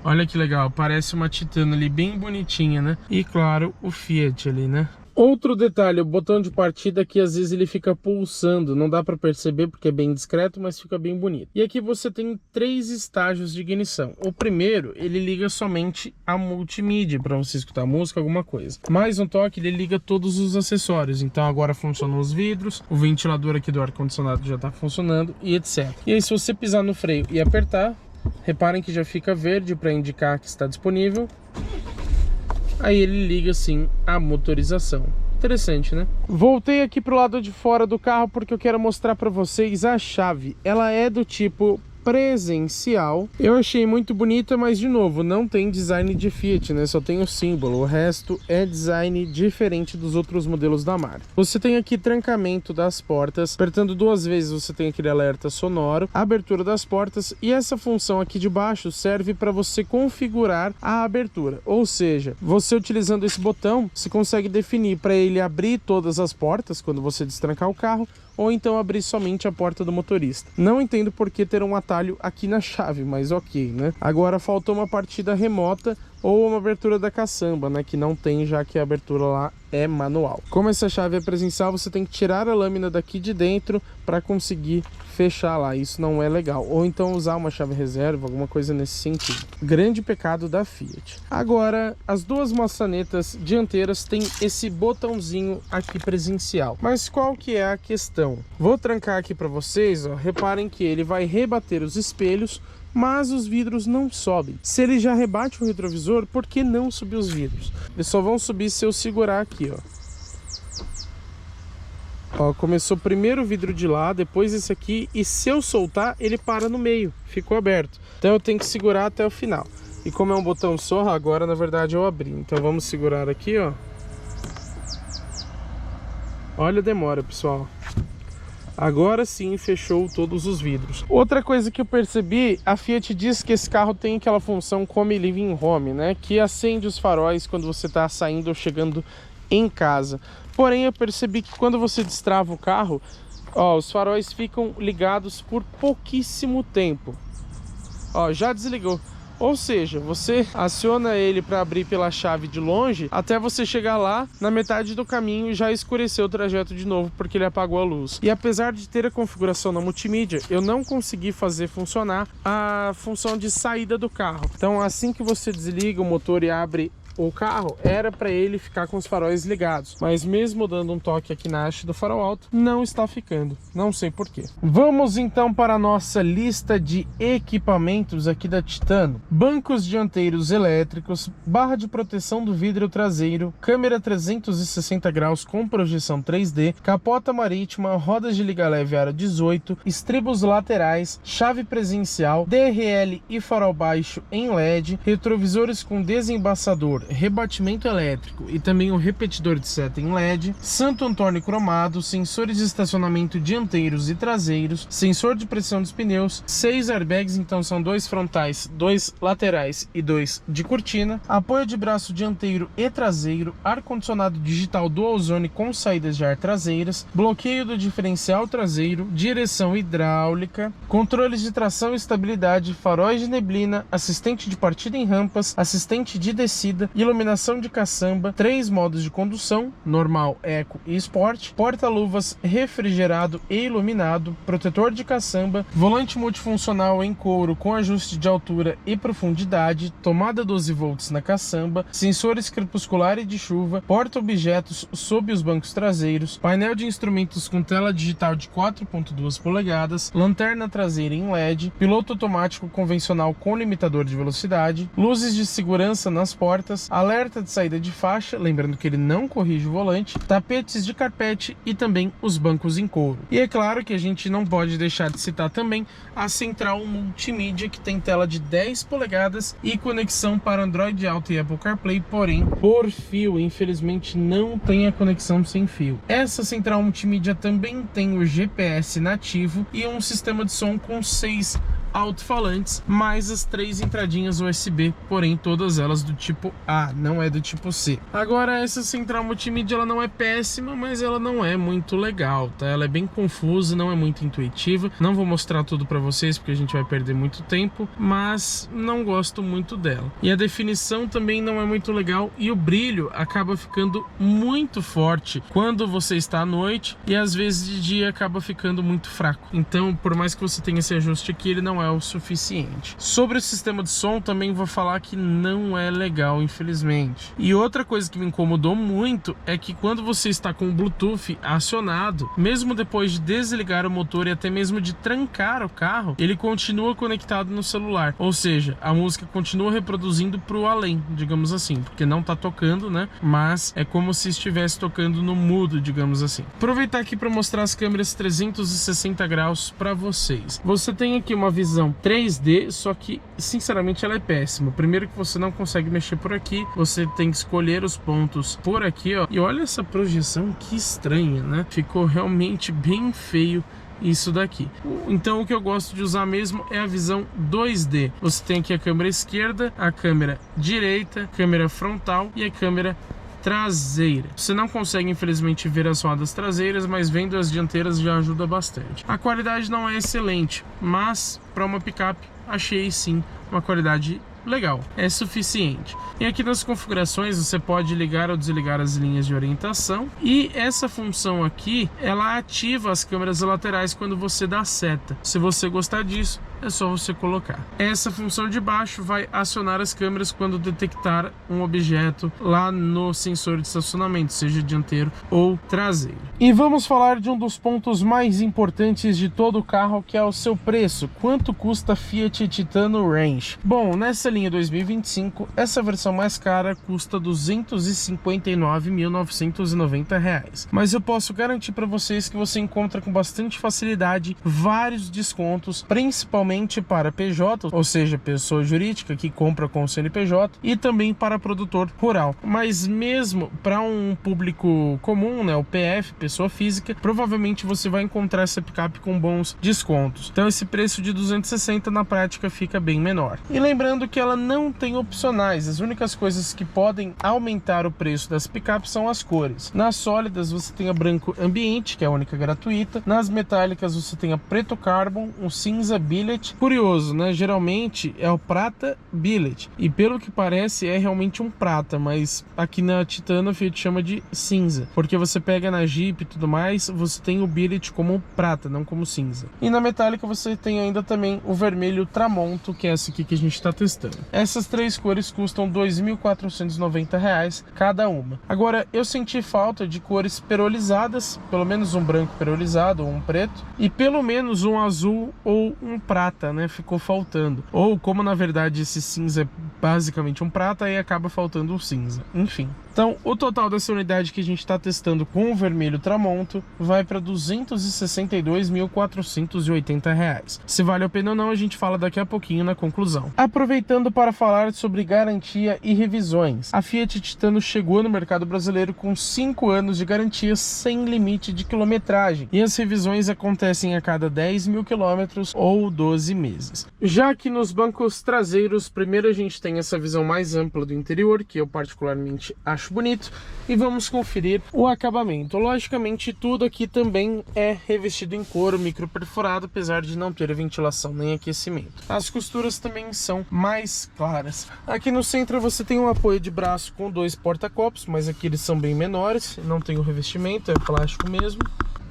Olha que legal, aparece uma Titano ali bem bonitinha, né? E claro, o Fiat ali, né? Outro detalhe, o botão de partida aqui às vezes ele fica pulsando, não dá para perceber porque é bem discreto, mas fica bem bonito. E aqui você tem 3 estágios de ignição. O primeiro, ele liga somente a multimídia para você escutar música, alguma coisa. Mais um toque, ele liga todos os acessórios. Então agora funcionam os vidros, o ventilador aqui do ar-condicionado já está funcionando e etc. E aí se você pisar no freio e apertar, reparem que já fica verde para indicar que está disponível. Aí ele liga sim a motorização. Interessante, né? Voltei aqui pro lado de fora do carro porque eu quero mostrar para vocês a chave. Ela é do tipo presencial. Eu achei muito bonita, mas de novo, não tem design de Fiat, né? Só tem o símbolo. O resto é design diferente dos outros modelos da marca. Você tem aqui trancamento das portas. Apertando 2 vezes você tem aquele alerta sonoro, abertura das portas, e essa função aqui de baixo serve para você configurar a abertura. Ou seja, você utilizando esse botão, você consegue definir para ele abrir todas as portas quando você destrancar o carro, ou então abrir somente a porta do motorista. Não entendo por que ter um atalho aqui na chave, mas ok, né? Agora faltou uma partida remota ou uma abertura da caçamba, né, que não tem, já que a abertura lá é manual. Como essa chave é presencial, você tem que tirar a lâmina daqui de dentro para conseguir fechar lá. Isso não é legal. Ou então usar uma chave reserva, alguma coisa nesse sentido. Grande pecado da Fiat. Agora, as duas maçanetas dianteiras têm esse botãozinho aqui presencial. Mas qual que é a questão? Vou trancar aqui para vocês, ó. Reparem que ele vai rebater os espelhos, mas os vidros não sobem. Se ele já rebate o retrovisor, por que não subir os vidros? Eles só vão subir se eu segurar aqui, ó. Ó, começou primeiro o vidro de lá, depois esse aqui, e se eu soltar, ele para no meio, ficou aberto. Então eu tenho que segurar até o final. E como é um botão só, agora na verdade eu abri. Então vamos segurar aqui, ó. Olha a demora, pessoal. Agora sim fechou todos os vidros. Outra coisa que eu percebi, a Fiat diz que esse carro tem aquela função Come Living Home, né? Que acende os faróis quando você está saindo ou chegando em casa. Porém, eu percebi que quando você destrava o carro, ó, os faróis ficam ligados por pouquíssimo tempo. Ó, já desligou. Ou seja, você aciona ele para abrir pela chave de longe, até você chegar lá, na metade do caminho já escureceu o trajeto de novo, porque ele apagou a luz. E apesar de ter a configuração na multimídia, eu não consegui fazer funcionar a função de saída do carro. Então assim que você desliga o motor e abre o carro, era para ele ficar com os faróis ligados, mas mesmo dando um toque aqui na haste do farol alto, não está ficando, não sei porquê. Vamos então para a nossa lista de equipamentos aqui da Titano. Bancos dianteiros elétricos, barra de proteção do vidro traseiro, câmera 360 graus com projeção 3D, capota marítima, rodas de liga leve aro 18, estribos laterais, chave presencial, DRL e farol baixo em LED, retrovisores com desembaçador, rebatimento elétrico e também o repetidor de seta em LED, Santo Antônio cromado, sensores de estacionamento dianteiros e traseiros, sensor de pressão dos pneus, 6 airbags, então são 2 frontais, 2 laterais e 2 de cortina, apoio de braço dianteiro e traseiro, ar-condicionado digital dual zone com saídas de ar traseiras, bloqueio do diferencial traseiro, direção hidráulica, controles de tração e estabilidade, faróis de neblina, assistente de partida em rampas, assistente de descida, iluminação de caçamba, 3 modos de condução, normal, eco e sport, porta-luvas refrigerado e iluminado, protetor de caçamba, volante multifuncional em couro com ajuste de altura e profundidade, tomada 12 volts na caçamba, sensores crepuscular e de chuva, porta-objetos sob os bancos traseiros, painel de instrumentos com tela digital de 4.2 polegadas, lanterna traseira em LED, piloto automático convencional com limitador de velocidade, luzes de segurança nas portas, alerta de saída de faixa, lembrando que ele não corrige o volante, tapetes de carpete e também os bancos em couro. E é claro que a gente não pode deixar de citar também a central multimídia, que tem tela de 10 polegadas e conexão para Android Auto e Apple CarPlay, porém por fio, infelizmente não tem a conexão sem fio. Essa central multimídia também tem o GPS nativo e um sistema de som com 6 alto-falantes, mais as 3 entradinhas USB, porém todas elas do tipo A, não é do tipo C. Agora, essa central multimídia ela não é péssima, mas ela não é muito legal, tá? Ela é bem confusa, não é muito intuitiva. Não vou mostrar tudo para vocês porque a gente vai perder muito tempo, mas não gosto muito dela. E a definição também não é muito legal e o brilho acaba ficando muito forte quando você está à noite e às vezes de dia acaba ficando muito fraco. Então, por mais que você tenha esse ajuste aqui, ele não é o suficiente. Sobre o sistema de som também vou falar que não é legal, infelizmente. E outra coisa que me incomodou muito é que quando você está com o Bluetooth acionado, mesmo depois de desligar o motor e até mesmo de trancar o carro, ele continua conectado no celular. Ou seja, a música continua reproduzindo para o além, digamos assim, porque não está tocando, né? Mas é como se estivesse tocando no mudo, digamos assim. Aproveitar aqui para mostrar as câmeras 360 graus para vocês. Você tem aqui uma visão 3D, só que sinceramente ela é péssima. Primeiro que você não consegue mexer por aqui, você tem que escolher os pontos por aqui, ó. E olha essa projeção, que estranha, né? Ficou realmente bem feio isso daqui. Então o que eu gosto de usar mesmo é a visão 2D. Você tem aqui a câmera esquerda, a câmera direita, câmera frontal e a câmera traseira. Você não consegue, infelizmente, ver as rodas traseiras, mas vendo as dianteiras já ajuda bastante. A qualidade não é excelente, mas para uma picape achei sim uma qualidade legal, é suficiente. E aqui nas configurações você pode ligar ou desligar as linhas de orientação, e essa função aqui, ela ativa as câmeras laterais quando você dá seta. Se você gostar disso, é só você colocar. Essa função de baixo vai acionar as câmeras quando detectar um objeto lá no sensor de estacionamento, seja dianteiro ou traseiro. E vamos falar de um dos pontos mais importantes de todo o carro, que é o seu preço. Quanto custa a Fiat Titano Range? Bom, nessa linha 2025, essa versão mais cara custa R$ 259.990. Mas eu posso garantir para vocês que você encontra com bastante facilidade vários descontos, principalmente para PJ, ou seja, pessoa jurídica que compra com o CNPJ, e também para produtor rural. Mas mesmo para um público comum, né, o PF, pessoa física, provavelmente você vai encontrar essa picape com bons descontos. Então esse preço de 260 na prática fica bem menor. E lembrando que ela não tem opcionais, as únicas coisas que podem aumentar o preço das picapes são as cores. Nas sólidas você tem a branco ambiente, que é a única gratuita. Nas metálicas você tem a preto carbon, o cinza billet. Curioso, né? Geralmente é o prata billet, e pelo que parece é realmente um prata, mas aqui na Titano a Fiat chama de cinza, porque você pega na Jeep e tudo mais, você tem o billet como prata, não como cinza. E na metálica você tem ainda também o vermelho Tramonto, que é essa aqui que a gente está testando. Essas três cores custam R$ 2.490 cada uma. Agora, eu senti falta de cores perolizadas, pelo menos um branco perolizado ou um preto, e pelo menos um azul ou um prata, né? Ficou faltando. Ou como na verdade esse cinza é basicamente um prata, aí acaba faltando o cinza. Enfim. Então, o total dessa unidade que a gente está testando com o vermelho Tramonto vai para R$ 262.480. Se vale a pena ou não, a gente fala daqui a pouquinho na conclusão. Aproveitando para falar sobre garantia e revisões. A Fiat Titano chegou no mercado brasileiro com 5 anos de garantia sem limite de quilometragem. E as revisões acontecem a cada 10 mil quilômetros ou 12 meses. Já que nos bancos traseiros, primeiro a gente tem essa visão mais ampla do interior, que eu particularmente acho bonito, e vamos conferir o acabamento. Logicamente tudo aqui também é revestido em couro microperforado, apesar de não ter ventilação nem aquecimento. As costuras também são mais claras. Aqui no centro você tem um apoio de braço com 2 porta-copos, mas aqui eles são bem menores, não tem o revestimento, é plástico mesmo.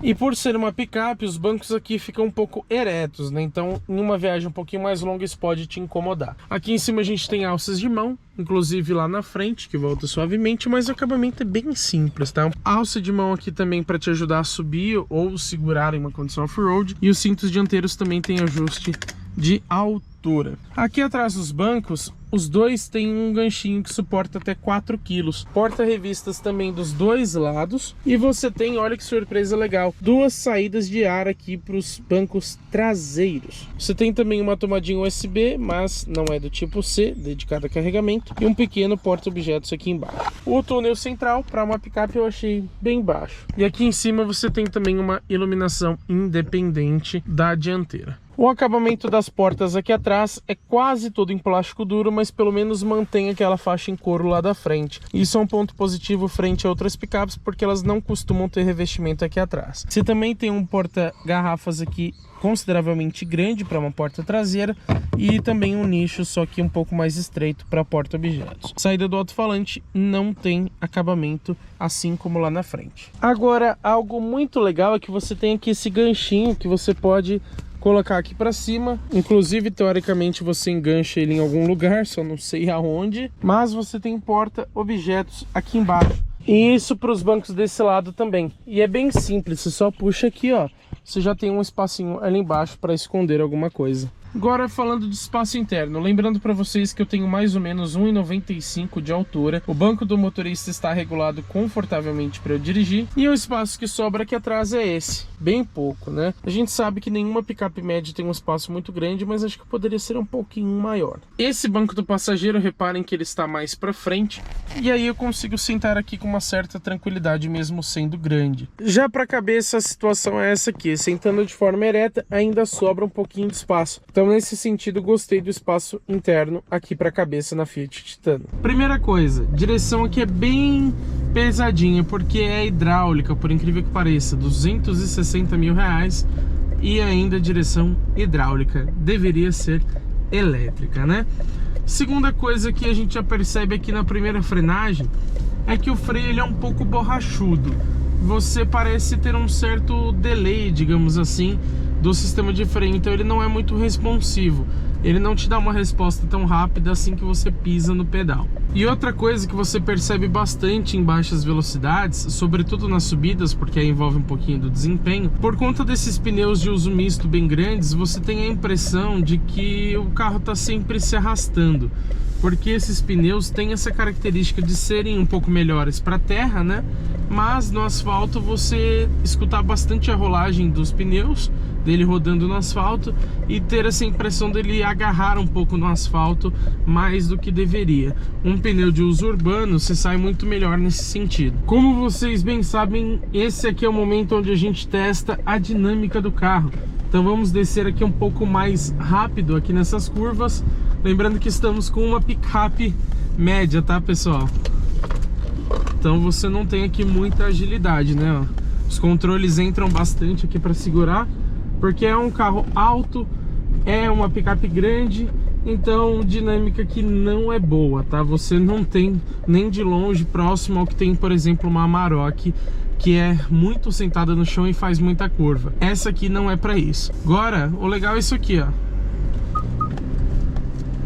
E por ser uma picape, os bancos aqui ficam um pouco eretos, né? Então, em uma viagem um pouquinho mais longa, isso pode te incomodar. Aqui em cima a gente tem alças de mão, inclusive lá na frente, que volta suavemente, mas o acabamento é bem simples, tá? Alça de mão aqui também para te ajudar a subir ou segurar em uma condição off-road. E os cintos dianteiros também têm ajuste de altura. Aqui atrás dos bancos, os dois têm um ganchinho que suporta até 4 kg. Porta-revistas também dos dois lados. E você tem, olha que surpresa legal, 2 saídas de ar aqui para os bancos traseiros. Você tem também uma tomadinha USB, mas não é do tipo C, dedicada a carregamento. E um pequeno porta-objetos aqui embaixo. O túnel central para uma picape eu achei bem baixo. E aqui em cima você tem também uma iluminação independente da dianteira. O acabamento das portas aqui atrás é quase todo em plástico duro, mas pelo menos mantém aquela faixa em couro lá da frente. Isso é um ponto positivo frente a outras picapes, porque elas não costumam ter revestimento aqui atrás. Você também tem um porta-garrafas aqui consideravelmente grande para uma porta traseira e também um nicho, só que um pouco mais estreito para porta-objetos. Saída do alto-falante não tem acabamento, assim como lá na frente. Agora, algo muito legal é que você tem aqui esse ganchinho que você pode colocar aqui para cima. Inclusive, teoricamente, você engancha ele em algum lugar, só não sei aonde. Mas você tem porta-objetos aqui embaixo. E isso para os bancos desse lado também. E é bem simples, você só puxa aqui, ó. Você já tem um espacinho ali embaixo para esconder alguma coisa. Agora falando de espaço interno, lembrando para vocês que eu tenho mais ou menos 1,95 de altura, o banco do motorista está regulado confortavelmente para eu dirigir, e o espaço que sobra aqui atrás é esse. bem pouco, né? A gente sabe que nenhuma picape média tem um espaço muito grande, mas acho que poderia ser um pouquinho maior. Esse banco do passageiro, reparem que ele está mais para frente, e aí eu consigo sentar aqui com uma certa tranquilidade mesmo sendo grande. Já para a cabeça a situação é essa aqui, sentando de forma ereta ainda sobra um pouquinho de espaço. Então nesse sentido gostei do espaço interno aqui para a cabeça na Fiat Titano. Primeira coisa, direção aqui é bem pesadinha porque é hidráulica, por incrível que pareça, 260 mil reais e ainda direção hidráulica, deveria ser elétrica, né? Segunda coisa que a gente já percebe aqui na primeira frenagem é que o freio ele é um pouco borrachudo. Você parece ter um certo delay, digamos assim, do sistema de freio, então ele não é muito responsivo. Ele não te dá uma resposta tão rápida assim que você pisa no pedal. E outra coisa que você percebe bastante em baixas velocidades, sobretudo nas subidas, porque aí envolve um pouquinho do desempenho, por conta desses pneus de uso misto bem grandes, você tem a impressão de que o carro está sempre se arrastando. Porque esses pneus têm essa característica de serem um pouco melhores para a terra, né? Mas no asfalto você escutar bastante a rolagem dos pneus, dele rodando no asfalto, e ter essa impressão dele agarrar um pouco no asfalto mais do que deveria. Um pneu de uso urbano se sai muito melhor nesse sentido. Como vocês bem sabem, esse aqui é o momento onde a gente testa a dinâmica do carro. Então vamos descer aqui um pouco mais rápido aqui nessas curvas. Lembrando que estamos com uma picape média, tá, pessoal? Então você não tem aqui muita agilidade, né? Os controles entram bastante aqui para segurar, porque é um carro alto, é uma picape grande, então dinâmica aqui não é boa, tá? Você não tem nem de longe próximo ao que tem, por exemplo, uma Amarok, que é muito sentada no chão e faz muita curva. Essa aqui não é para isso. Agora, o legal é isso aqui, ó.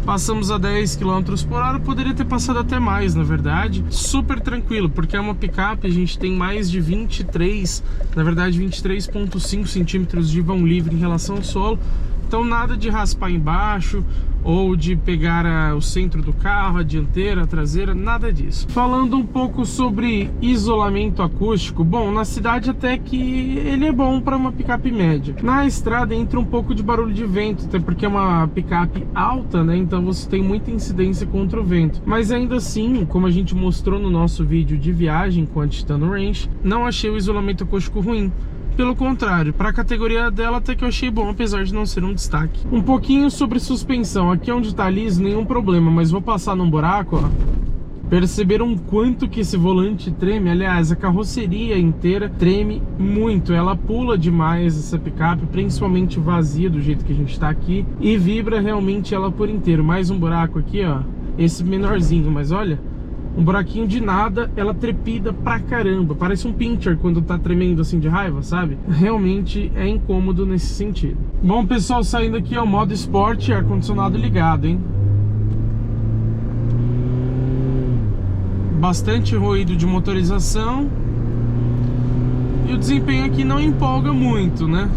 Passamos a 10 km por hora, poderia ter passado até mais, na verdade. Super tranquilo, porque é uma picape, a gente tem mais de 23, na verdade 23,5 centímetros de vão livre em relação ao solo. Então nada de raspar embaixo ou de pegar o centro do carro, a dianteira, a traseira, nada disso. Falando um pouco sobre isolamento acústico, bom, na cidade até que ele é bom para uma picape média. Na estrada entra um pouco de barulho de vento, até porque é uma picape alta, né? Então você tem muita incidência contra o vento. Mas ainda assim, como a gente mostrou no nosso vídeo de viagem com a Titano Range, não achei o isolamento acústico ruim. Pelo contrário, para a categoria dela até que eu achei bom, apesar de não ser um destaque. Um pouquinho sobre suspensão. Aqui onde está liso, nenhum problema, mas vou passar num buraco, ó. Perceberam quanto que esse volante treme? Aliás, a carroceria inteira treme muito. Ela pula demais essa picape, principalmente vazia do jeito que a gente está aqui, e vibra realmente ela por inteiro. Mais um buraco aqui, ó. Esse menorzinho, mas olha, um buraquinho de nada, ela trepida pra caramba. Parece um pincher quando tá tremendo assim de raiva, sabe? Realmente é incômodo nesse sentido. Bom, pessoal, saindo aqui é o modo esporte, ar-condicionado ligado, hein? Bastante ruído de motorização. E o desempenho aqui não empolga muito, né?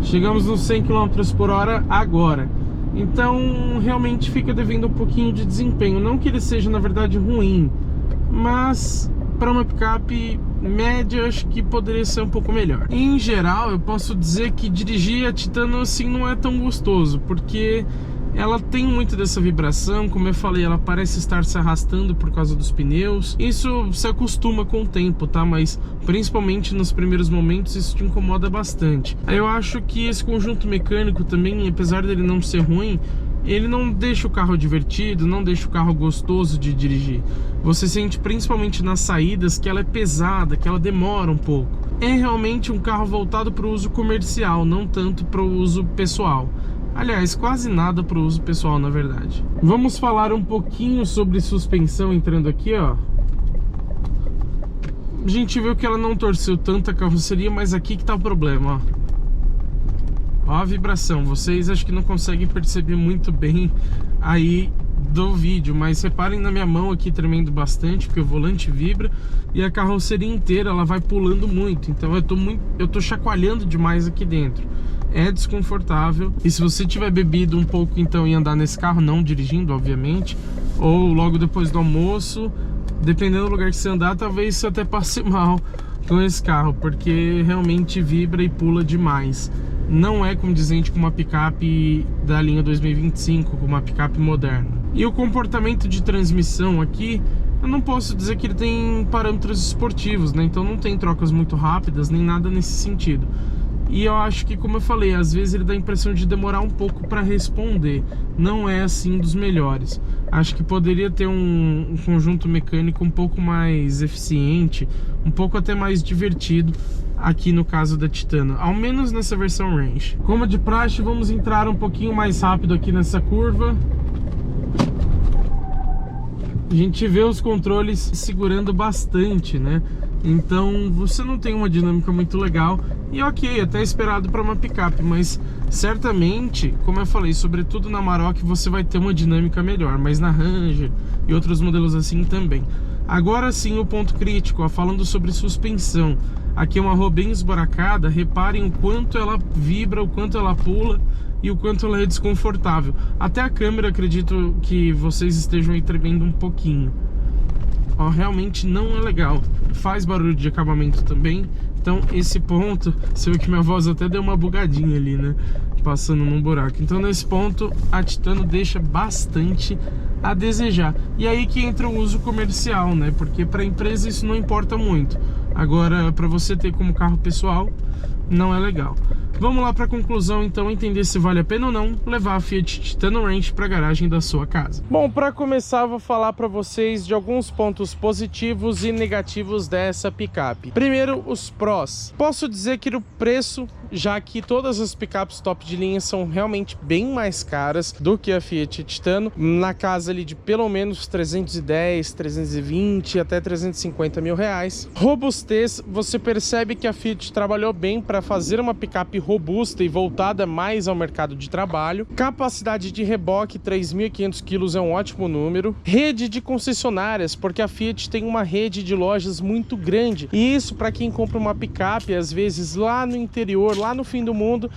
Chegamos nos 100 km por hora agora. Então realmente fica devendo um pouquinho de desempenho. Não que ele seja na verdade ruim, mas para uma picape média acho que poderia ser um pouco melhor. Em geral eu posso dizer que dirigir a Titano assim não é tão gostoso, porque ela tem muito dessa vibração. Como eu falei, ela parece estar se arrastando por causa dos pneus. Isso se acostuma com o tempo, tá? Mas principalmente nos primeiros momentos isso te incomoda bastante. Eu acho que esse conjunto mecânico também, apesar dele não ser ruim, ele não deixa o carro divertido, não deixa o carro gostoso de dirigir. Você sente principalmente nas saídas que ela é pesada, que ela demora um pouco. É realmente um carro voltado para o uso comercial, não tanto para o uso pessoal. Aliás, quase nada para o uso pessoal, na verdade. Vamos falar um pouquinho sobre suspensão entrando aqui, ó. A gente viu que ela não torceu tanto a carroceria, mas aqui que tá o problema, ó. Ó a vibração. Vocês acho que não conseguem perceber muito bem aí do vídeo, mas reparem na minha mão aqui tremendo bastante, porque o volante vibra e a carroceria inteira ela vai pulando muito. Então eu tô chacoalhando demais aqui dentro. É desconfortável. E se você tiver bebido um pouco então e andar nesse carro, não dirigindo obviamente, ou logo depois do almoço, dependendo do lugar que você andar, talvez você até passe mal, com esse carro, porque realmente vibra e pula demais. Não é condizente com uma picape da linha 2025, com uma picape moderna. E o comportamento de transmissão aqui, eu não posso dizer que ele tem parâmetros esportivos, né? Então não tem trocas muito rápidas, nem nada nesse sentido. E eu acho que, como eu falei, às vezes ele dá a impressão de demorar um pouco para responder. Não é assim dos melhores. Acho que poderia ter um conjunto mecânico um pouco mais eficiente, um pouco até mais divertido aqui no caso da Titano, ao menos nessa versão Range. Como de praxe, vamos entrar um pouquinho mais rápido aqui nessa curva. A gente vê os controles segurando bastante, né? Então você não tem uma dinâmica muito legal. E ok, até esperado para uma picape, mas certamente, como eu falei, sobretudo na Amarok você vai ter uma dinâmica melhor, mas na Ranger e outros modelos assim também. Agora sim, o ponto crítico, ó, falando sobre suspensão. Aqui é uma rua bem esburacada, reparem o quanto ela vibra, o quanto ela pula e o quanto ela é desconfortável. Até a câmera, acredito que vocês estejam aí tremendo um pouquinho. Ó, realmente não é legal. Faz barulho de acabamento também. Então esse ponto, você vê que minha voz até deu uma bugadinha ali, né? Passando num buraco. Então nesse ponto a Titano deixa bastante a desejar. E aí que entra o uso comercial, né? Porque para a empresa isso não importa muito. Agora, para você ter como carro pessoal, não é legal. Vamos lá para a conclusão, então, entender se vale a pena ou não levar a Fiat Titano Range para a garagem da sua casa. Bom, para começar, eu vou falar para vocês de alguns pontos positivos e negativos dessa picape. Primeiro, os prós. Posso dizer que o preço, já que todas as picapes top de linha são realmente bem mais caras do que a Fiat Titano, na casa ali de pelo menos 310, 320 até 350 mil reais. Robustez, você percebe que a Fiat trabalhou bem para fazer uma picape robusta e voltada mais ao mercado de trabalho. Capacidade de reboque, 3.500 kg é um ótimo número. Rede de concessionárias, porque a Fiat tem uma rede de lojas muito grande. E isso, para quem compra uma picape, às vezes lá no interior, lá no fim do mundo,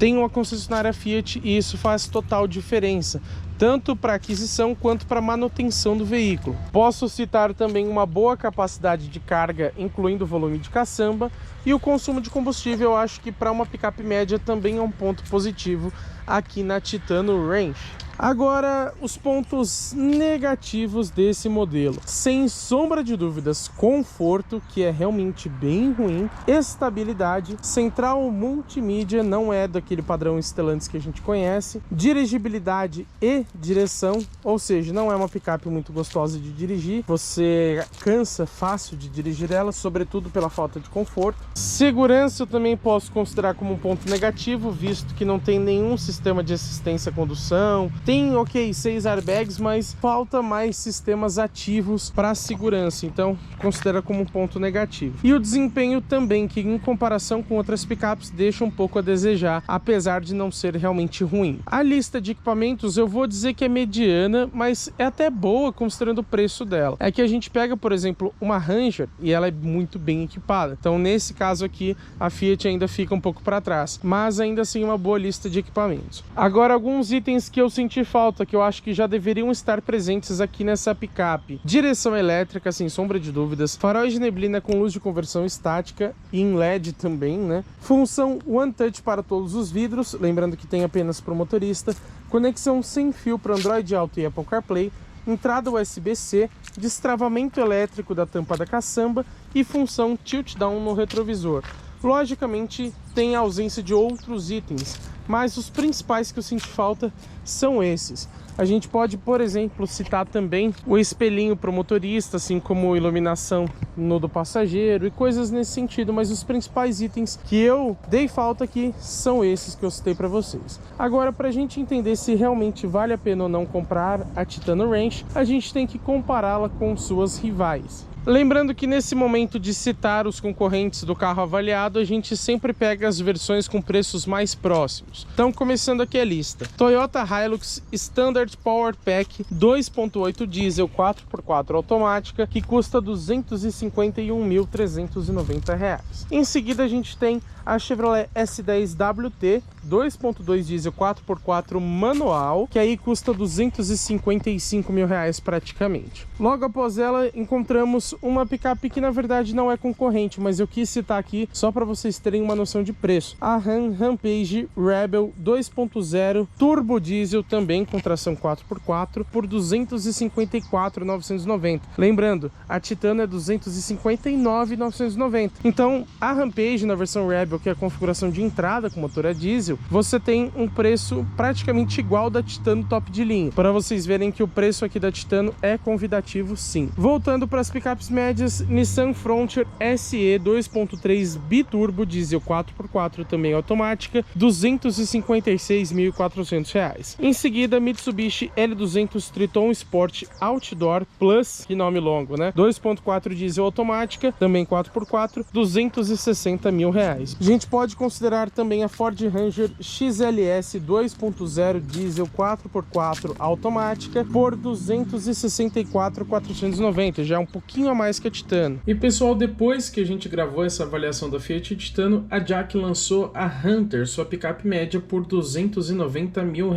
tem uma concessionária Fiat e isso faz total diferença, tanto para aquisição quanto para manutenção do veículo. Posso citar também uma boa capacidade de carga, incluindo o volume de caçamba, e o consumo de combustível. Eu acho que para uma picape média também é um ponto positivo aqui na Titano Range. Agora, os pontos negativos desse modelo. Sem sombra de dúvidas, conforto, que é realmente bem ruim. Estabilidade. Central multimídia, não é daquele padrão Stellantis que a gente conhece. Dirigibilidade e direção, ou seja, não é uma picape muito gostosa de dirigir. Você cansa fácil de dirigir ela, sobretudo pela falta de conforto. Segurança eu também posso considerar como um ponto negativo, visto que não tem nenhum sistema de assistência à condução. Tem, ok, 6 airbags, mas falta mais sistemas ativos para segurança, então considera como um ponto negativo. E o desempenho também, que em comparação com outras picapes deixa um pouco a desejar, apesar de não ser realmente ruim. A lista de equipamentos eu vou dizer que é mediana, mas é até boa considerando o preço dela. É que a gente pega, por exemplo, uma Ranger e ela é muito bem equipada, então nesse caso aqui a Fiat ainda fica um pouco para trás, mas ainda assim uma boa lista de equipamentos. Agora, alguns itens que eu senti falta, que eu acho que já deveriam estar presentes aqui nessa picape. Direção elétrica, sem sombra de dúvidas. Faróis de neblina com luz de conversão estática e em LED também, né? Função One Touch para todos os vidros, lembrando que tem apenas para o motorista. Conexão sem fio para Android Auto e Apple CarPlay. Entrada USB-C, destravamento elétrico da tampa da caçamba e função Tilt Down no retrovisor. Logicamente, tem a ausência de outros itens, mas os principais que eu senti falta são esses. A gente pode, por exemplo, citar também o espelhinho para o motorista, assim como iluminação no do passageiro e coisas nesse sentido, mas os principais itens que eu dei falta aqui são esses que eu citei para vocês. Agora, para a gente entender se realmente vale a pena ou não comprar a Titano Range, a gente tem que compará-la com suas rivais. Lembrando que nesse momento de citar os concorrentes do carro avaliado, a gente sempre pega as versões com preços mais próximos. Então, começando aqui a lista. Toyota Hilux Standard Power Pack 2.8 diesel 4x4 automática, que custa R$ 251.390. Em seguida a gente tem a Chevrolet S10 WT 2.2 diesel 4x4 manual, que aí custa 255 mil reais praticamente. Logo após ela encontramos uma picape que na verdade não é concorrente, mas eu quis citar aqui só para vocês terem uma noção de preço. A Ram Rampage Rebel 2.0 turbo diesel, também com tração 4x4, por 254.990. Lembrando, a Titano é 259.990. Então a Rampage na versão Rebel, que é a configuração de entrada com motor a diesel, você tem um preço praticamente igual da Titano top de linha, para vocês verem que o preço aqui da Titano é convidativo sim. Voltando para as picapes médias, Nissan Frontier SE 2.3 biturbo diesel 4x4 também automática, R$ 256.400. Em seguida, Mitsubishi L200 Triton Sport Outdoor Plus, que nome longo, né? 2.4 diesel automática, também 4x4, R$ 260 mil. A gente pode considerar também a Ford Ranger XLS 2.0 diesel 4x4 automática por R$ 264.490, já um pouquinho a mais que a Titano. E pessoal, depois que a gente gravou essa avaliação da Fiat Titano, a Jack lançou a Hunter, sua picape média, por R$ 290 mil.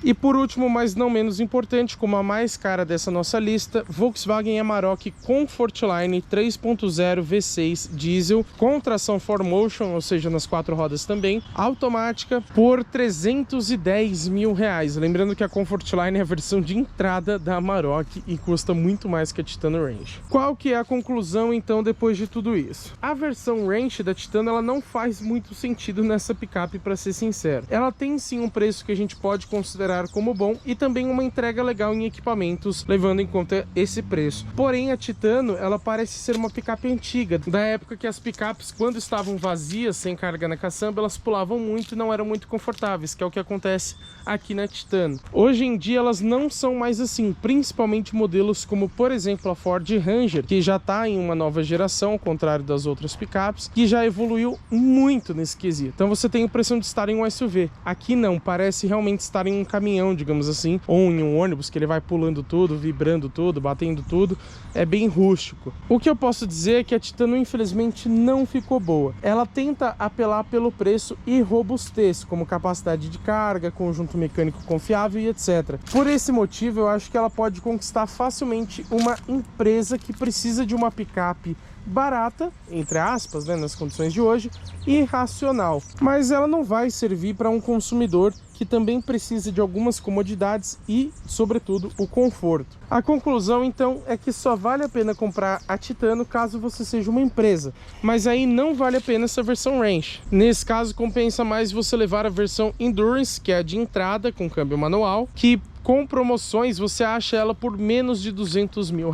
E por último, mas não menos importante, como a mais cara dessa nossa lista, Volkswagen Amarok Comfortline 3.0 V6 diesel com tração 4Motion, ou seja, nas 4 rodas também, automática, por R$ 310 mil. Lembrando que a Comfortline é a versão de entrada da Amarok e custa muito mais que a Titano Range. Qual que é a conclusão então depois de tudo isso? A versão Range da Titano, ela não faz muito sentido nessa picape, para ser sincero. Ela tem sim um preço que a gente pode considerar como bom e também uma entrega legal em equipamentos, levando em conta esse preço. Porém, a Titano, ela parece ser uma picape antiga, da época que as picapes, quando estavam vazias, sem carga na caçamba, elas pulavam muito e não eram muito confortáveis, que é o que acontece aqui na Titano. Hoje em dia elas não são mais assim, principalmente modelos como, por exemplo, a Ford Ranger, que já está em uma nova geração, ao contrário das outras picapes, que já evoluiu muito nesse quesito. Então você tem a impressão de estar em um SUV. Aqui não, parece realmente estar em um caminhão, digamos assim, ou em um ônibus, que ele vai pulando tudo, vibrando tudo, batendo tudo. É bem rústico. O que eu posso dizer é que a Titano, infelizmente, não ficou boa. Ela tenta apelar pelo preço e robustez, como capacidade de carga, conjunto mecânico confiável e etc. Por esse motivo, eu acho que ela pode conquistar facilmente uma empresa que precisa de uma picape barata, entre aspas, né, nas condições de hoje, e racional. Mas ela não vai servir para um consumidor que também precisa de algumas comodidades e, sobretudo, o conforto. A conclusão, então, é que só vale a pena comprar a Titano caso você seja uma empresa, mas aí não vale a pena essa versão Range. Nesse caso, compensa mais você levar a versão Endurance, que é a de entrada com câmbio manual, que com promoções você acha ela por menos de R$ 200 mil.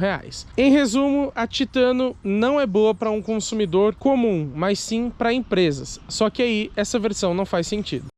Em resumo, a Titano não é boa para um consumidor comum, mas sim para empresas. Só que aí essa versão não faz sentido.